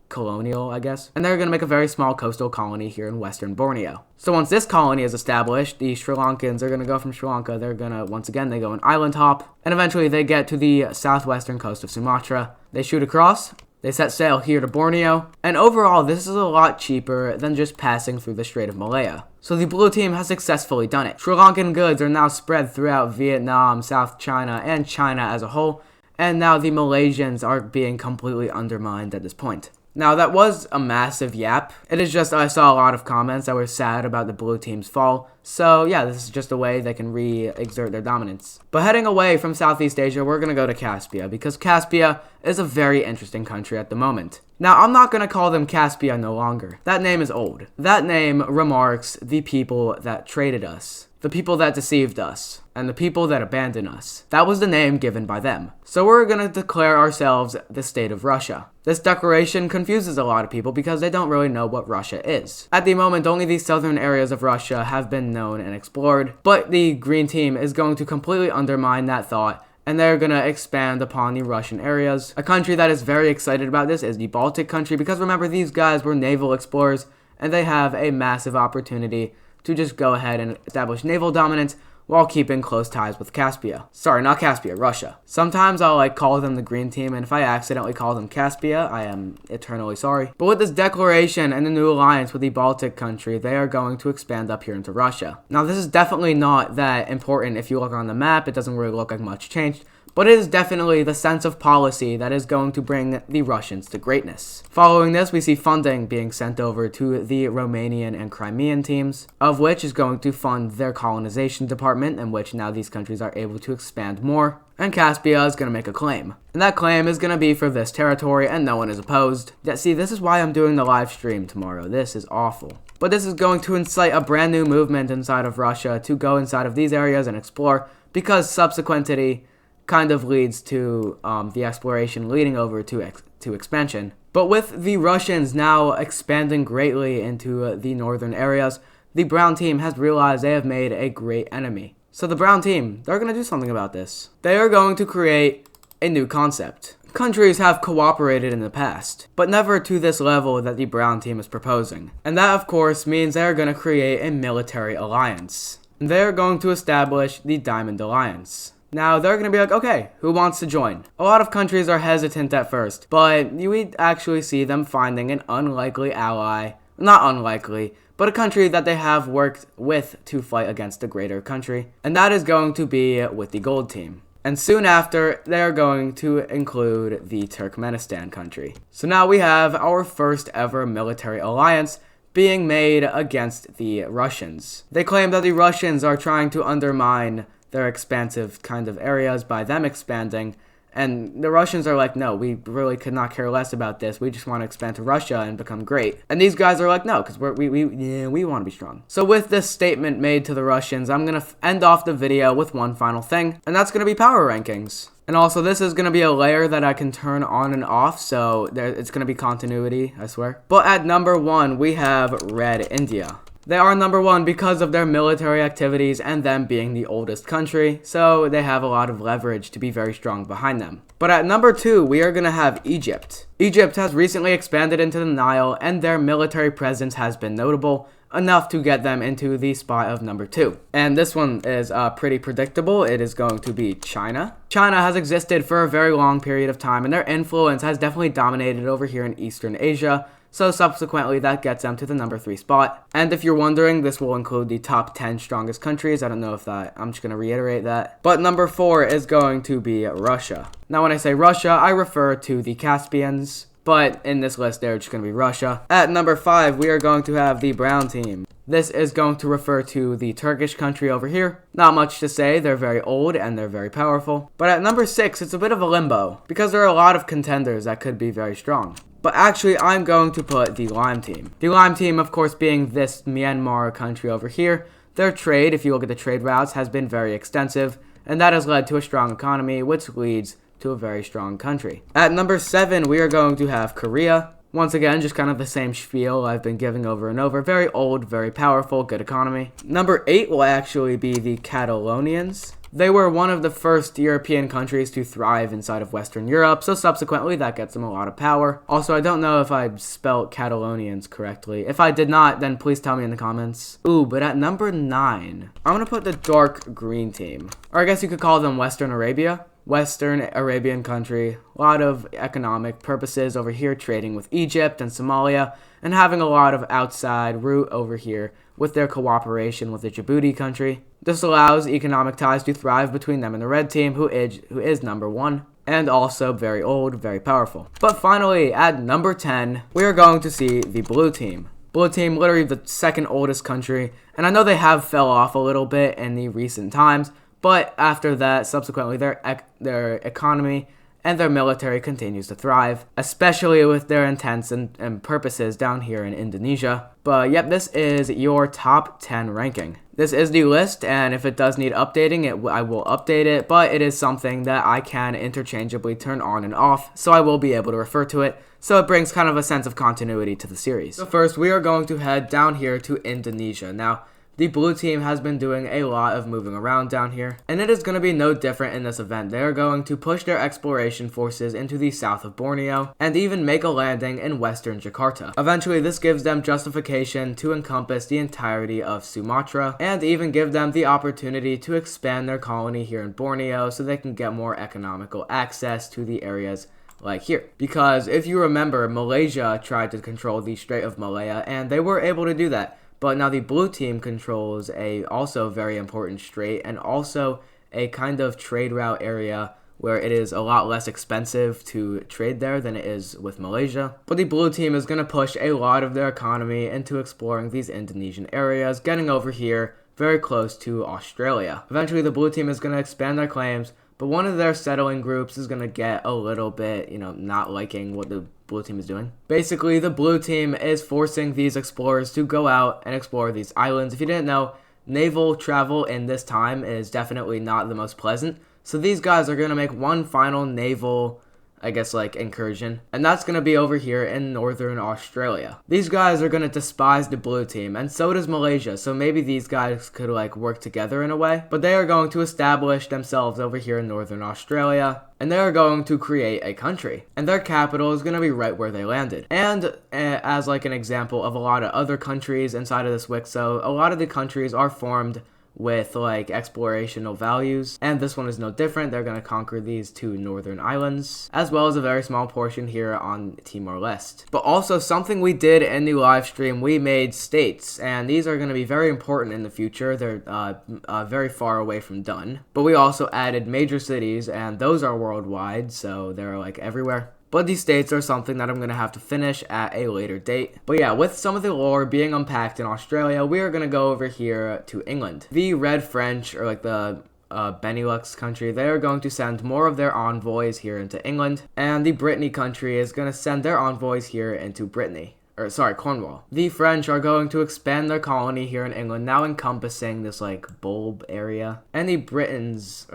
colonial, I guess. And they're going to make a very small coastal colony here in western Borneo. So once this colony is established, the Sri Lankans are going to go from Sri Lanka. They're going to, once again, they go an island hop, and eventually they get to the southwestern coast of Sumatra. They shoot across. They set sail here to Borneo, and overall this is a lot cheaper than just passing through the Strait of Malaya. So the blue team has successfully done it. Sri Lankan goods are now spread throughout Vietnam, South China, and China as a whole, and now the Malaysians are being completely undermined at this point. Now, that was a massive yap. It is just, I saw a lot of comments that were sad about the blue team's fall. So yeah, this is just a way they can re-exert their dominance. But heading away from Southeast Asia, we're going to go to Caspia, because Caspia is a very interesting country at the moment. Now, I'm not going to call them Caspia no longer. That name is old. That name remarks the people that traded us, the people that deceived us, and the people that abandoned us. That was the name given by them. So we're going to declare ourselves the state of Russia. This declaration confuses a lot of people because they don't really know what Russia is. At the moment, only the southern areas of Russia have been known and explored, but the green team is going to completely undermine that thought, and they're going to expand upon the Russian areas. A country that is very excited about this is the Baltic country, because remember, these guys were naval explorers, and they have a massive opportunity to just go ahead and establish naval dominance while keeping close ties with Caspia. Sorry, not Caspia, Russia. Sometimes I'll call them the green team, and if I accidentally call them Caspia, I am eternally sorry. But with this declaration and the new alliance with the Baltic country, they are going to expand up here into Russia. Now, this is definitely not that important. If you look on the map, it doesn't really look like much changed. but it is definitely the sense of policy that is going to bring the Russians to greatness. Following this, we see funding being sent over to the Romanian and Crimean teams, of which is going to fund their colonization department, in which now these countries are able to expand more. And Caspia is going to make a claim. And that claim is going to be for this territory, and no one is opposed. Yeah, see, this is why I'm doing the live stream tomorrow. This is awful. But this is going to incite a brand new movement inside of Russia to go inside of these areas and explore, because subsequentity kind of leads to the exploration leading over to expansion. But with the Russians now expanding greatly into the northern areas, the brown team has realized they have made a great enemy. So the brown team, they're going to do something about this. They are going to create a new concept. Countries have cooperated in the past, but never to this level that the brown team is proposing. And that, of course, means they are going to create a military alliance. They are going to establish the Diamond Alliance. Now, they're going to be like, okay, who wants to join? A lot of countries are hesitant at first, but you would actually see them finding an unlikely ally. Not unlikely, but a country that they have worked with to fight against a greater country. And that is going to be with the gold team. And soon after, they are going to include the Turkmenistan country. So now we have our first ever military alliance being made against the Russians. They claim that the Russians are trying to undermine their expansive kind of areas by them expanding, and the Russians are like, no, we really could not care less about this. We just want to expand to Russia and become great. And these guys are like, no, because we want to be strong. So with this statement made to the Russians, I'm going to end off the video with one final thing, and that's going to be power rankings. And also, this is going to be a layer that I can turn on and off, so it's going to be continuity, I swear. But at number 1, we have Red India. They are number 1 because of their military activities and them being the oldest country, so they have a lot of leverage to be very strong behind them. But at number 2, we are going to have Egypt. Egypt has recently expanded into the Nile, and their military presence has been notable, enough to get them into the spot of number 2. And this one is pretty predictable. It is going to be China. China has existed for a very long period of time, and their influence has definitely dominated over here in Eastern Asia. So subsequently, that gets them to the number 3 spot. And if you're wondering, this will include the top 10 strongest countries. I don't know if I'm just going to reiterate that. But number 4 is going to be Russia. Now, when I say Russia, I refer to the Caspians. But in this list, they're just going to be Russia. At number 5, we are going to have the brown team. This is going to refer to the Turkish country over here. Not much to say, they're very old and they're very powerful. But at number 6, it's a bit of a limbo, because there are a lot of contenders that could be very strong. But actually, I'm going to put the Lime team. The Lime team, of course, being this Myanmar country over here. Their trade, if you look at the trade routes, has been very extensive, and that has led to a strong economy, which leads to a very strong country. At number 7, we are going to have Korea. Once again, just kind of the same spiel I've been giving over and over. Very old, very powerful, good economy. Number 8 will actually be the Catalonians. They were one of the first European countries to thrive inside of Western Europe, so subsequently that gets them a lot of power. Also, I don't know if I spelled Catalonians correctly. If I did not, then please tell me in the comments. Ooh, but at number 9, I'm going to put the dark green team. Or I guess you could call them Western Arabia. Western Arabian country, a lot of economic purposes over here, trading with Egypt and Somalia, and having a lot of outside route over here with their cooperation with the Djibouti country. This allows economic ties to thrive between them and the red team, who is number 1, and also very old, very powerful. But finally, at number 10, we are going to see the blue team. Blue team, literally the second oldest country, and I know they have fell off a little bit in the recent times, but after that, subsequently, their economy and their military continues to thrive, especially with their intents and purposes down here in Indonesia. But yep, this is your top 10 ranking. This is the list, and if it does need updating, I will update it, but it is something that I can interchangeably turn on and off, so I will be able to refer to it, so it brings kind of a sense of continuity to the series. So first, we are going to head down here to Indonesia. Now, the blue team has been doing a lot of moving around down here, and it is going to be no different in this event. They are going to push their exploration forces into the south of Borneo, and even make a landing in western Jakarta. Eventually, this gives them justification to encompass the entirety of Sumatra, and even give them the opportunity to expand their colony here in Borneo so they can get more economical access to the areas like here. Because if you remember, Malaysia tried to control the Strait of Malaya, and they were able to do that. But now the blue team controls a also very important strait and also a kind of trade route area where it is a lot less expensive to trade there than it is with Malaysia. But the blue team is going to push a lot of their economy into exploring these Indonesian areas, getting over here very close to Australia. Eventually, the blue team is going to expand their claims, but one of their settling groups is going to get a little bit, not liking what the blue team is doing. Basically, the blue team is forcing these explorers to go out and explore these islands. If you didn't know, naval travel in this time is definitely not the most pleasant. So these guys are going to make one final naval, incursion. And that's going to be over here in northern Australia. These guys are going to despise the blue team, and so does Malaysia. So maybe these guys could, work together in a way. But they are going to establish themselves over here in northern Australia. And they are going to create a country. And their capital is going to be right where they landed. And as, an example of a lot of other countries inside of this WICSO, a lot of the countries are formed with explorational values, and this one is no different. They're going to conquer these two northern islands, as well as a very small portion here on Timor-Leste. But also something we did in the live stream, we made states, and these are going to be very important in the future. They're very far away from done, but we also added major cities, and those are worldwide, so they're everywhere. But these states are something that I'm going to have to finish at a later date. But yeah, with some of the lore being unpacked in Australia, we are going to go over here to England. The Red French, or the Benelux country, they are going to send more of their envoys here into England. And the Brittany country is going to send their envoys here into Cornwall. The French are going to expand their colony here in England, now encompassing this bulb area. And the Britons,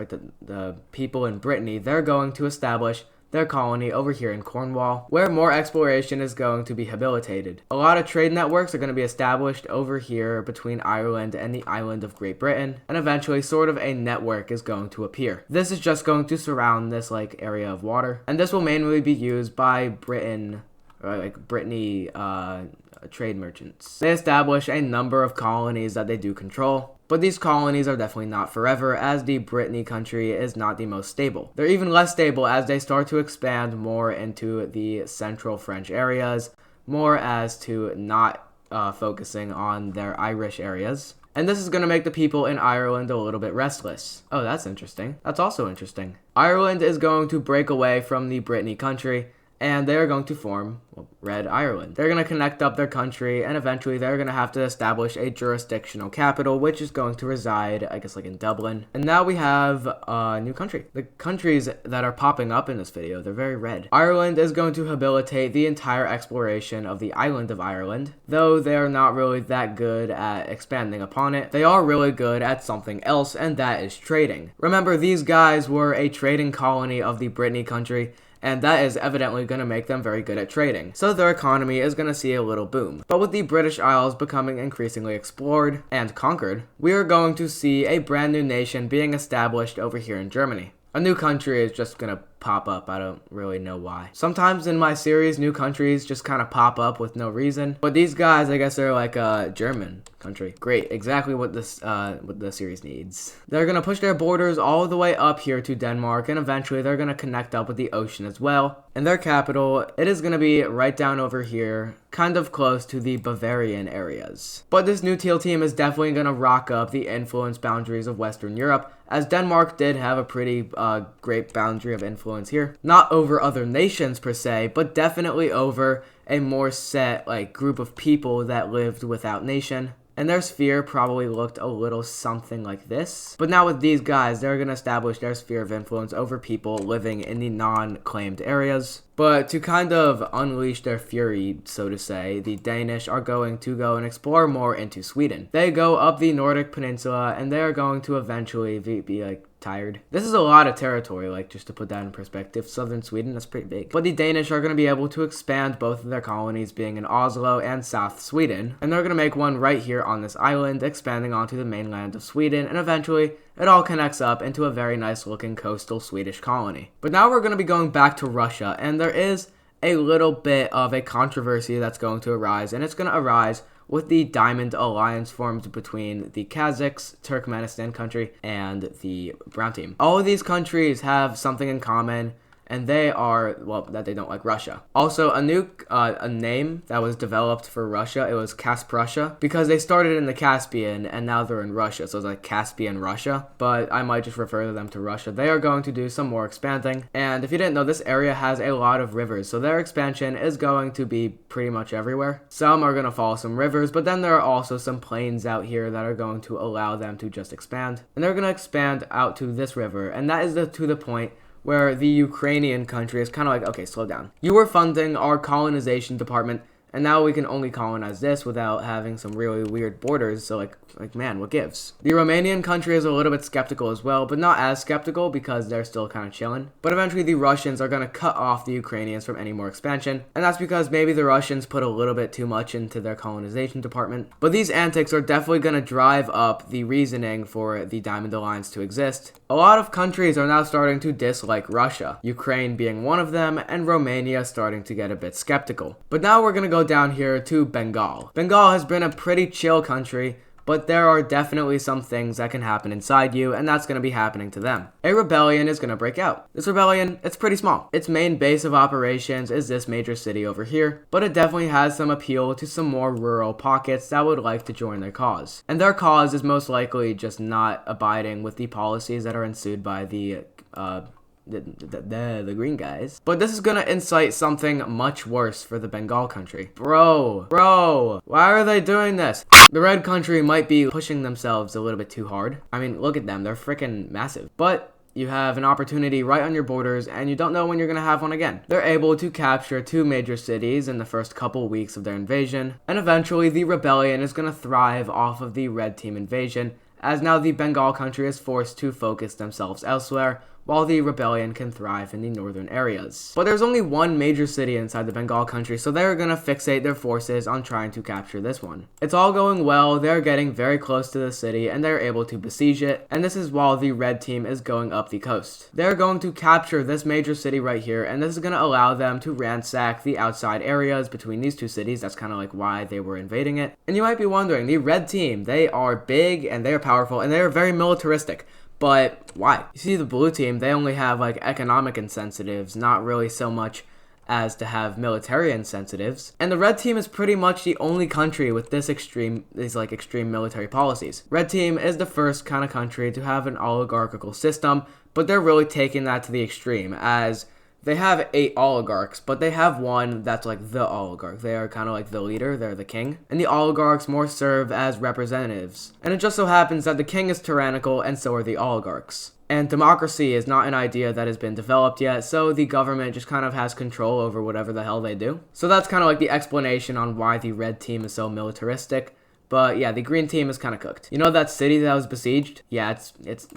the people in Brittany, they're going to establish their colony over here in Cornwall, where more exploration is going to be habilitated. A lot of trade networks are going to be established over here between Ireland and the island of Great Britain, and eventually sort of a network is going to appear. This is just going to surround this area of water, and this will mainly be used by Brittany trade merchants. They establish a number of colonies that they do control, but these colonies are definitely not forever, as the Brittany country is not the most stable. They're even less stable as they start to expand more into the central French areas, more as to not focusing on their Irish areas. And this is going to make the people in Ireland a little bit restless. Oh, that's interesting. That's also interesting. Ireland is going to break away from the Brittany country, and they are going to form Red Ireland. They're going to connect up their country, and eventually they're going to have to establish a jurisdictional capital, which is going to reside, in Dublin. And now we have a new country. The countries that are popping up in this video, they're very red. Ireland is going to habilitate the entire exploration of the island of Ireland, though they're not really that good at expanding upon it. They are really good at something else, and that is trading. Remember, these guys were a trading colony of the Brittany country, and that is evidently going to make them very good at trading. So their economy is going to see a little boom. But with the British Isles becoming increasingly explored and conquered, we are going to see a brand new nation being established over here in Germany. A new country is just going to pop up. I don't really know why. Sometimes in my series, new countries just kind of pop up with no reason. But these guys, I guess they're a German country. Great, exactly what the series needs. They're going to push their borders all the way up here to Denmark, and eventually they're going to connect up with the ocean as well. And their capital, it is going to be right down over here, kind of close to the Bavarian areas. But this new teal team is definitely going to rock up the influence boundaries of Western Europe, as Denmark did have a pretty great boundary of influence here. Not over other nations per se, but definitely over a more set group of people that lived without nation. And their sphere probably looked a little something like this. But now with these guys, they're going to establish their sphere of influence over people living in the non-claimed areas. But to kind of unleash their fury, so to say, the Danish are going to go and explore more into Sweden. They go up the Nordic peninsula, and they are going to eventually be tired. This is a lot of territory, just to put that in perspective. Southern Sweden, that's pretty big. But the Danish are going to be able to expand both of their colonies, being in Oslo and South Sweden. And they're going to make one right here on this island, expanding onto the mainland of Sweden, and eventually it all connects up into a very nice looking coastal Swedish colony. But now we're going to be going back to Russia, and there is a little bit of a controversy that's going to arise, and it's going to arise with the Diamond Alliance formed between the Kazakhs, Turkmenistan country, and the Brown Team. All of these countries have something in common, and they are, well, that they don't like Russia. Also, a name that was developed for Russia, it was Kasprussia, because they started in the Caspian and now they're in Russia, so it's like Caspian Russia, but I might just refer to them to Russia. They are going to do some more expanding, and if you didn't know, this area has a lot of rivers, so their expansion is going to be pretty much everywhere. Some are going to follow some rivers, but then there are also some plains out here that are going to allow them to just expand, and they're going to expand out to this river, and that is to the point where the Ukrainian country is kind of like, okay, slow down. You were funding our colonization department, and now we can only colonize this without having some really weird borders, so like man, what gives? The Romanian country is a little bit skeptical as well, but not as skeptical because they're still kind of chilling. But eventually the Russians are going to cut off the Ukrainians from any more expansion, and that's because maybe the Russians put a little bit too much into their colonization department. But these antics are definitely going to drive up the reasoning for the Diamond Alliance to exist. A lot of countries are now starting to dislike Russia, Ukraine being one of them, and Romania starting to get a bit skeptical. But now we're going to go down here to Bengal. Bengal has been a pretty chill country, but there are definitely some things that can happen inside you, and that's going to be happening to them. A rebellion is going to break out. This rebellion, it's pretty small. Its main base of operations is this major city over here, but it definitely has some appeal to some more rural pockets that would like to join their cause. And their cause is most likely just not abiding with the policies that are ensued by the green guys. But this is gonna incite something much worse for the Bengal country. Bro, why are they doing this? The red country might be pushing themselves a little bit too hard. I mean, look at them, they're freaking massive. But you have an opportunity right on your borders, and you don't know when you're gonna have one again. They're able to capture 2 major cities in the first couple weeks of their invasion, and eventually the rebellion is gonna thrive off of the red team invasion, as now the Bengal country is forced to focus themselves elsewhere, while the rebellion can thrive in the northern areas. But there's only one major city inside the Bengal country, so they're gonna fixate their forces on trying to capture this one. It's all going well, they're getting very close to the city, and they're able to besiege it, and this is while the red team is going up the coast. They're going to capture this major city right here, and this is gonna allow them to ransack the outside areas between these 2 cities. That's kind of like why they were invading it. And you might be wondering, the red team, they are big, and they are powerful, and they are very militaristic. But why? You see, the blue team, they only have like economic incentives, not really so much as to have military incentives. And the red team is pretty much the only country with these extreme military policies. Red team is the first kind of country to have an oligarchical system, but they're really taking that to the extreme, as they have 8 oligarchs, but they have one that's like the oligarch. They are kind of like the leader, they're the king. And the oligarchs more serve as representatives. And it just so happens that the king is tyrannical, and so are the oligarchs. And democracy is not an idea that has been developed yet, so the government just kind of has control over whatever the hell they do. So that's kind of like the explanation on why the red team is so militaristic. But yeah, the green team is kind of cooked. You know that city that was besieged? Yeah,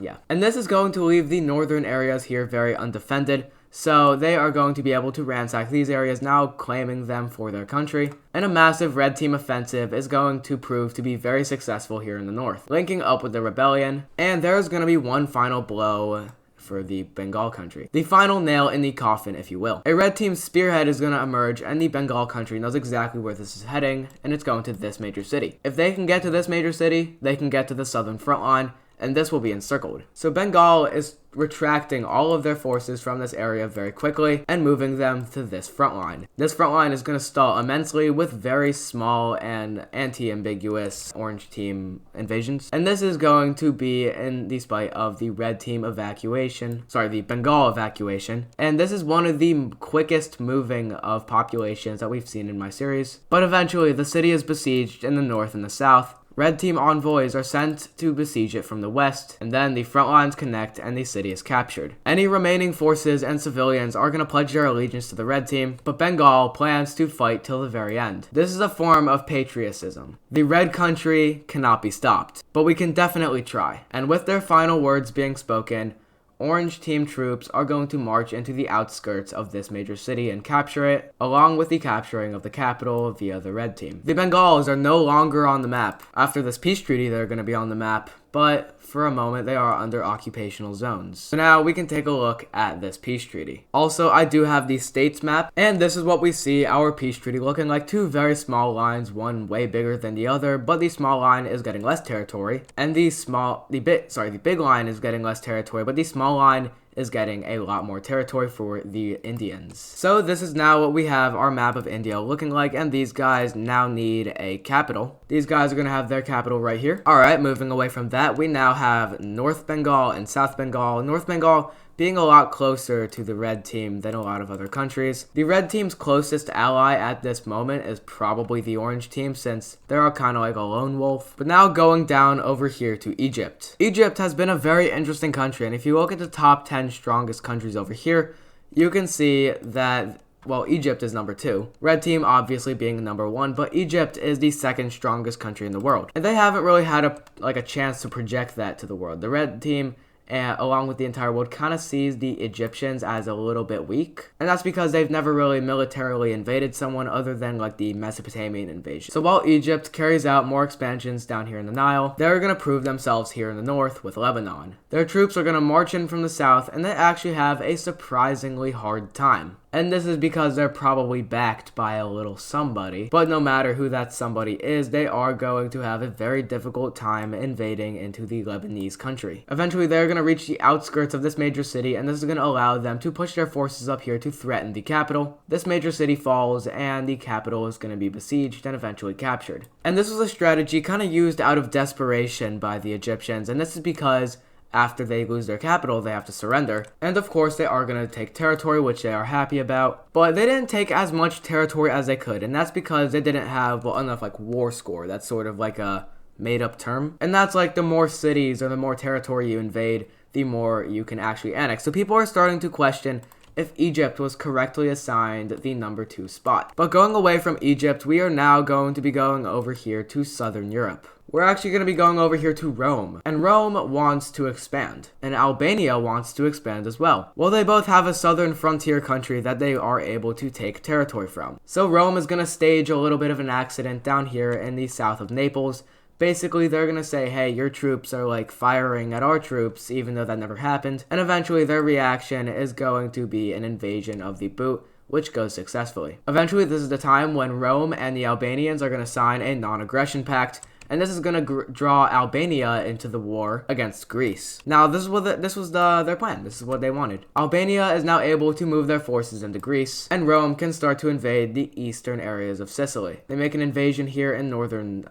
yeah. And this is going to leave the northern areas here very undefended. So they are going to be able to ransack these areas, now claiming them for their country. And a massive red team offensive is going to prove to be very successful here in the north, linking up with the rebellion. And there's going to be one final blow for the Bengal country. The final nail in the coffin, if you will. A red team spearhead is going to emerge, and the Bengal country knows exactly where this is heading, and it's going to this major city. If they can get to this major city, they can get to the southern front line, and this will be encircled. So Bengal is retracting all of their forces from this area very quickly and moving them to this front line. This front line is going to stall immensely with very small and anti-ambiguous orange team invasions. And this is going to be in the spite of the red team evacuation, the Bengal evacuation. And this is one of the quickest moving of populations that we've seen in my series. But eventually the city is besieged in the north and the south. Red team envoys are sent to besiege it from the west, and then the front lines connect and the city is captured. Any remaining forces and civilians are going to pledge their allegiance to the red team, but Bengal plans to fight till the very end. This is a form of patriotism. The red country cannot be stopped, but we can definitely try. And with their final words being spoken, Orange team troops are going to march into the outskirts of this major city and capture it, along with the capturing of the capital via the red team. The Bengals are no longer on the map. After this peace treaty, they're going to be on the map, but for a moment they are under occupational zones. So now we can take a look at this peace treaty. Also, I do have the states map, and this is what we see our peace treaty looking like. 2 very small lines, one way bigger than the other, but the small line is getting less territory, and the big line is getting less territory, but the small line is getting a lot more territory for the Indians. So this is now what we have our map of India looking like, and these guys now need a capital. These guys are going to have their capital right here. Alright, moving away from that, we now have North Bengal and South Bengal. North Bengal being a lot closer to the red team than a lot of other countries. The red team's closest ally at this moment is probably the orange team, since they're kind of like a lone wolf. But now going down over here to Egypt. Egypt has been a very interesting country, and if you look at the top 10 strongest countries over here, you can see that, well, Egypt is number 2. Red team obviously being number 1, but Egypt is the second strongest country in the world. And they haven't really had a chance to project that to the world. The red team, along with the entire world, kind of sees the Egyptians as a little bit weak. And that's because they've never really militarily invaded someone other than like the Mesopotamian invasion. So while Egypt carries out more expansions down here in the Nile, they're going to prove themselves here in the north with Lebanon. Their troops are going to march in from the south, and they actually have a surprisingly hard time. And this is because they're probably backed by a little somebody. But no matter who that somebody is, they are going to have a very difficult time invading into the Lebanese country. Eventually, they're going to reach the outskirts of this major city, and this is going to allow them to push their forces up here to threaten the capital. This major city falls, and the capital is going to be besieged and eventually captured. And this was a strategy kind of used out of desperation by the Egyptians, and this is because after they lose their capital, they have to surrender. And of course, they are going to take territory, which they are happy about. But they didn't take as much territory as they could. And that's because they didn't have, well, enough like war score. That's sort of like a made-up term. And that's like the more cities or the more territory you invade, the more you can actually annex. So people are starting to question if Egypt was correctly assigned the number 2 spot. But going away from Egypt, we are now going to be going over here to Southern Europe. We're actually going to be going over here to Rome, and Rome wants to expand, and Albania wants to expand as well. Well, they both have a southern frontier country that they are able to take territory from. So Rome is going to stage a little bit of an accident down here in the south of Naples. Basically, they're going to say, hey, your troops are like firing at our troops, even though that never happened. And eventually their reaction is going to be an invasion of the boot, which goes successfully. Eventually, this is the time when Rome and the Albanians are going to sign a non-aggression pact. And this is going to draw Albania into the war against Greece. Now, this was their plan. This is what they wanted. Albania is now able to move their forces into Greece, and Rome can start to invade the eastern areas of Sicily. They make an invasion here in northern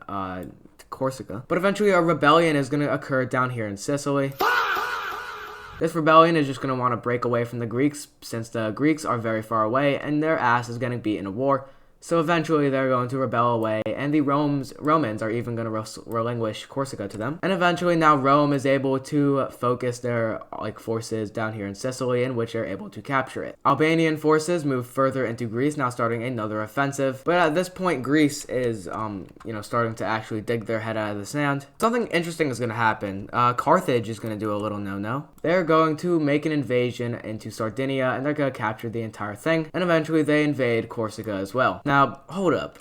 Corsica. But eventually, a rebellion is going to occur down here in Sicily. This rebellion is just going to want to break away from the Greeks, since the Greeks are very far away, and their ass is going to be in a war. So eventually they're going to rebel away, and the Romans are even going to relinquish Corsica to them. And eventually now Rome is able to focus their forces down here in Sicily, in which they're able to capture it. Albanian forces move further into Greece, now starting another offensive. But at this point, Greece is starting to actually dig their head out of the sand. Something interesting is going to happen. Carthage is going to do a little no-no. They're going to make an invasion into Sardinia, and they're going to capture the entire thing. And eventually they invade Corsica as well. Now, hold up.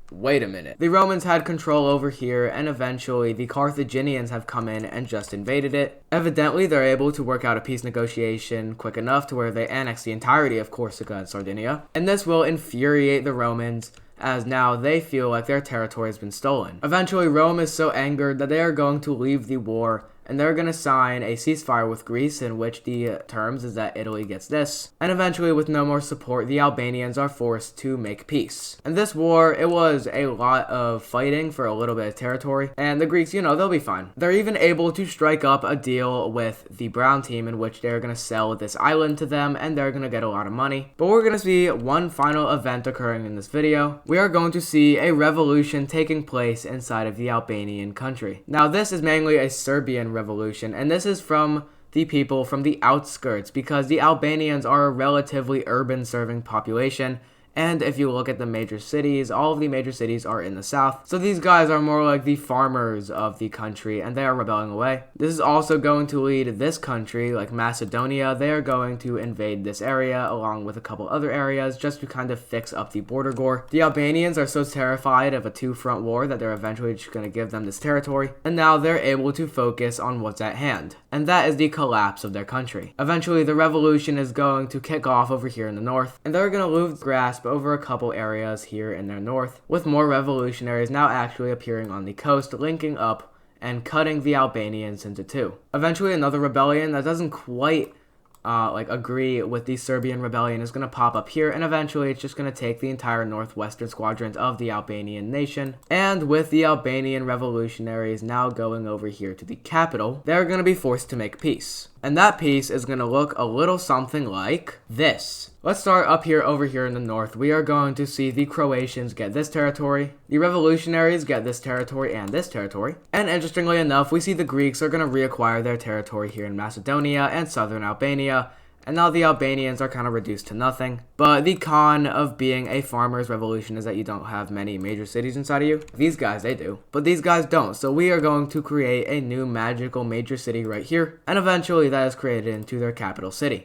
Wait a minute. The Romans had control over here, and eventually the Carthaginians have come in and just invaded it. Evidently, they're able to work out a peace negotiation quick enough to where they annex the entirety of Corsica and Sardinia. And this will infuriate the Romans, as now they feel like their territory has been stolen. Eventually, Rome is so angered that they are going to leave the war, and they're going to sign a ceasefire with Greece, in which the terms is that Italy gets this. And eventually, with no more support, the Albanians are forced to make peace. And this war, it was a lot of fighting for a little bit of territory, and the Greeks, they'll be fine. They're even able to strike up a deal with the Brown team, in which they're going to sell this island to them, and they're going to get a lot of money. But we're going to see one final event occurring in this video. We are going to see a revolution taking place inside of the Albanian country. Now, this is mainly a Serbian revolution, and this is from the people from the outskirts, because the Albanians are a relatively urban serving population. And if you look at the major cities, all of the major cities are in the south. So these guys are more like the farmers of the country, and they are rebelling away. This is also going to lead this country, like Macedonia, they are going to invade this area along with a couple other areas just to kind of fix up the border war. The Albanians are so terrified of a two-front war that they're eventually just going to give them this territory. And now they're able to focus on what's at hand. And that is the collapse of their country. Eventually, the revolution is going to kick off over here in the north, and they're going to lose grasp over a couple areas here in their north, with more revolutionaries now actually appearing on the coast, linking up and cutting the Albanians into two. Eventually, another rebellion that doesn't quite agree with the Serbian rebellion is going to pop up here, and eventually it's just going to take the entire northwestern quadrant of the Albanian nation. And with the Albanian revolutionaries now going over here to the capital, they're going to be forced to make peace. And that peace is going to look a little something like this. Let's start up here over here in the north. We are going to see the Croatians get this territory, the revolutionaries get this territory and this territory. And interestingly enough, we see the Greeks are going to reacquire their territory here in Macedonia and southern Albania. And now the Albanians are kind of reduced to nothing. But the con of being a farmer's revolution is that you don't have many major cities inside of you. These guys, they do. But these guys don't. So we are going to create a new magical major city right here. And eventually that is created into their capital city.